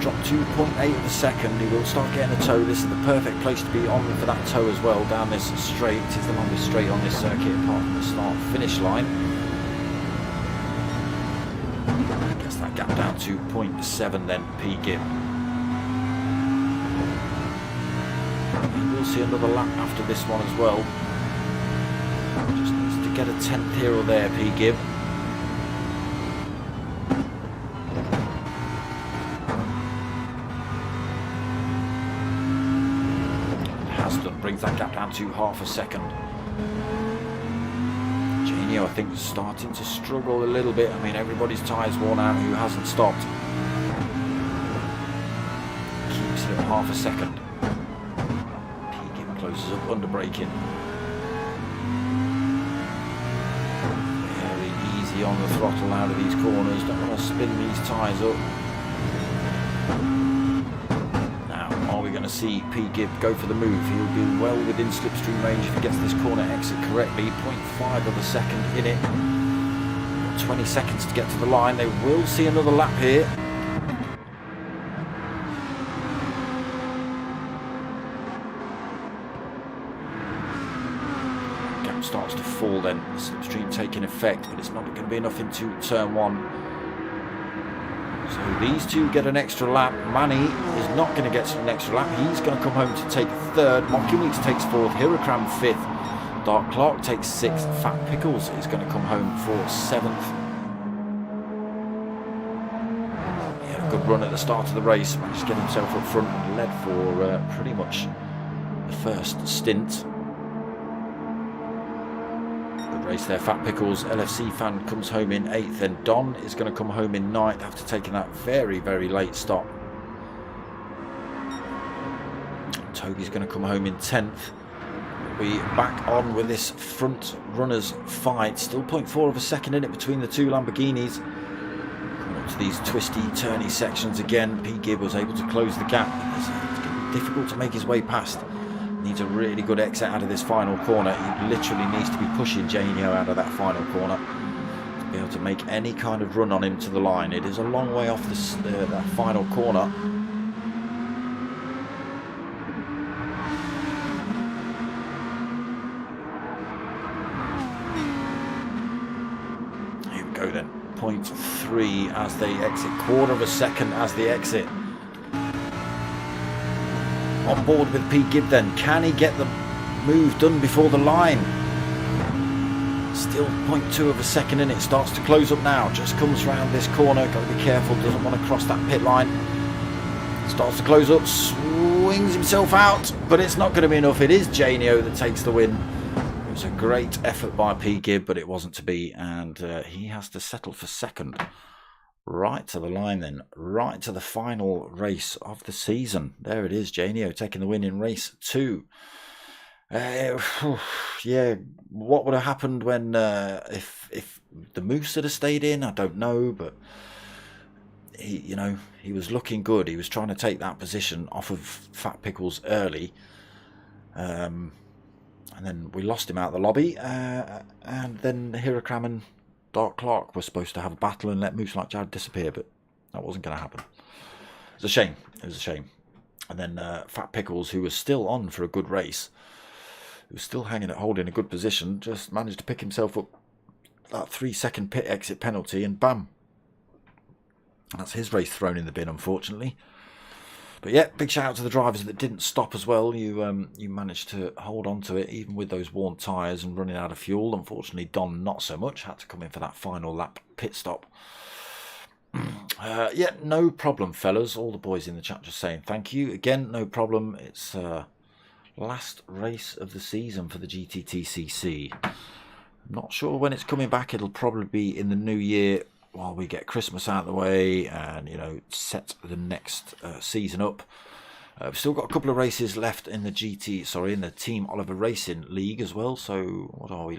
Drop 2.8 of a second. He will start getting a tow. This is the perfect place to be on for that tow as well, down this straight. It is the longest straight on this circuit apart from the start finish line. Gets that gap down to 0.7 then, P. Gibb. He will see another lap after this one as well. Just needs to get a 10th here or there, P. Gibb. Brings that gap down to half a second. Janio, I think, is starting to struggle a little bit. I mean, everybody's tyres worn out who hasn't stopped. Keeps it at half a second. P. Gibb closes up under braking. Very easy on the throttle out of these corners. Don't want to spin these tyres up. Going to see P. Gibb go for the move. He'll be well within slipstream range if he gets this corner exit correctly. 0.5 of a second in it. 20 seconds to get to the line. They will see another lap here. then, the slipstream taking effect, but it's not going to be enough into turn 1. So these two get an extra lap. Manny is not going to get an extra lap. He's going to come home to take 3rd. Monkey Weeks takes 4th. Hirakram 5th. Dark Clark takes 6th. Fat Pickles is going to come home for 7th. He had a good run at the start of the race. Managed to get himself up front and led for pretty much the first stint. Race there, Fat Pickles. LFC fan comes home in 8th, and Don is going to come home in 9th after taking that very, very late stop. Toby's going to come home in 10th. We back on with this front runners fight. Still 0.4 of a second in it between the two Lamborghinis. Coming up to these twisty, turny sections again. P. Gibb was able to close the gap. It's going to be difficult to make his way past. Needs a really good exit out of this final corner. He literally needs to be pushing Janio out of that final corner to be able to make any kind of run on him to the line. It is a long way off this, that final corner. Here we go then. 0.3 as they exit. 1/4 of a second as they exit. On board with Pete Gibb then. Can he get the move done before the line? Still 0.2 of a second in it. Starts to close up now. Just comes around this corner. Got to be careful. Doesn't want to cross that pit line. Starts to close up. Swings himself out. But it's not going to be enough. It is Janio that takes the win. It was a great effort by P. Gibb, but it wasn't to be. And he has to settle for 2nd. Right to the line then, right to the final race of the season. There it is, Janio taking the win in race 2. Yeah, what would have happened when if the Moose had stayed in? I don't know, but he was looking good. He was trying to take that position off of Fat Pickles early, and then we lost him out of the lobby, and then Hirakram and Dark Clark were supposed to have a battle and let Moose Like Jared disappear, but that wasn't going to happen. It was a shame. It was a shame. And then Fat Pickles, who was still on for a good race, who was still holding a good position, just managed to pick himself up that 3-second pit exit penalty, and bam. That's his race thrown in the bin, unfortunately. But yeah, big shout out to the drivers that didn't stop as well. You managed to hold on to it, even with those worn tyres and running out of fuel. Unfortunately, Don not so much. Had to come in for that final lap pit stop. Yeah, no problem, fellas. All the boys in the chat just saying thank you. Again, no problem. It's last race of the season for the GTTCC. I'm not sure when it's coming back. It'll probably be in the new year, while we get Christmas out of the way and, set the next season up. We've still got a couple of races left in the in the Team Oliver Racing League as well. So what are we?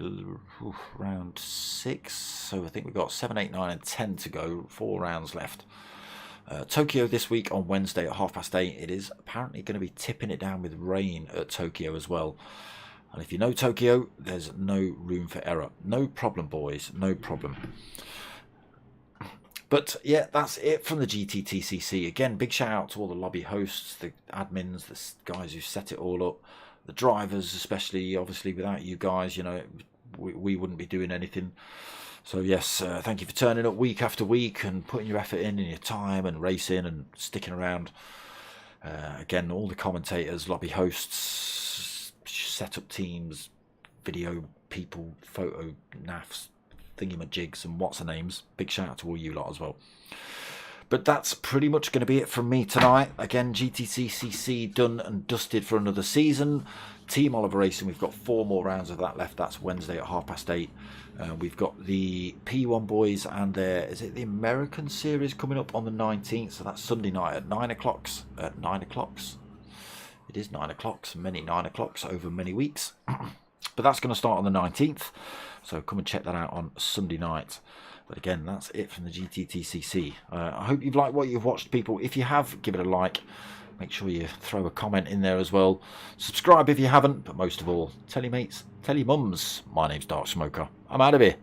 Round 6. So I think we've got 7, 8, 9 and 10 to go. 4 rounds left. Tokyo this week on Wednesday at 8:30. It is apparently going to be tipping it down with rain at Tokyo as well. And if you know Tokyo, there's no room for error. No problem, boys. No problem. But yeah, that's it from the GTTCC. Again, big shout out to all the lobby hosts, the admins, the guys who set it all up, the drivers especially. Obviously, without you guys, we wouldn't be doing anything. So yes, thank you for turning up week after week and putting your effort in and your time and racing and sticking around. Again, all the commentators, lobby hosts, setup teams, video people, photo naffs, thingamajigs and what's the names. Big shout out to all you lot as well. But that's pretty much going to be it from me tonight. Again, GTTCC done and dusted for another season. Team Oliver Racing, we've got 4 more rounds of that left. That's Wednesday at 8:30. We've got the P1 boys and is it the American series coming up on the 19th? So that's Sunday night at 9 o'clock. At 9 o'clock. It is 9 o'clock, many 9 o'clocks over many weeks. But that's going to start on the 19th. So come and check that out on Sunday night. But again, that's it from the GTTCC. I hope you've liked what you've watched, people. If you have, give it a like. Make sure you throw a comment in there as well. Subscribe if you haven't. But most of all, tell your mates, tell your mums. My name's Dark Smoker. I'm out of here.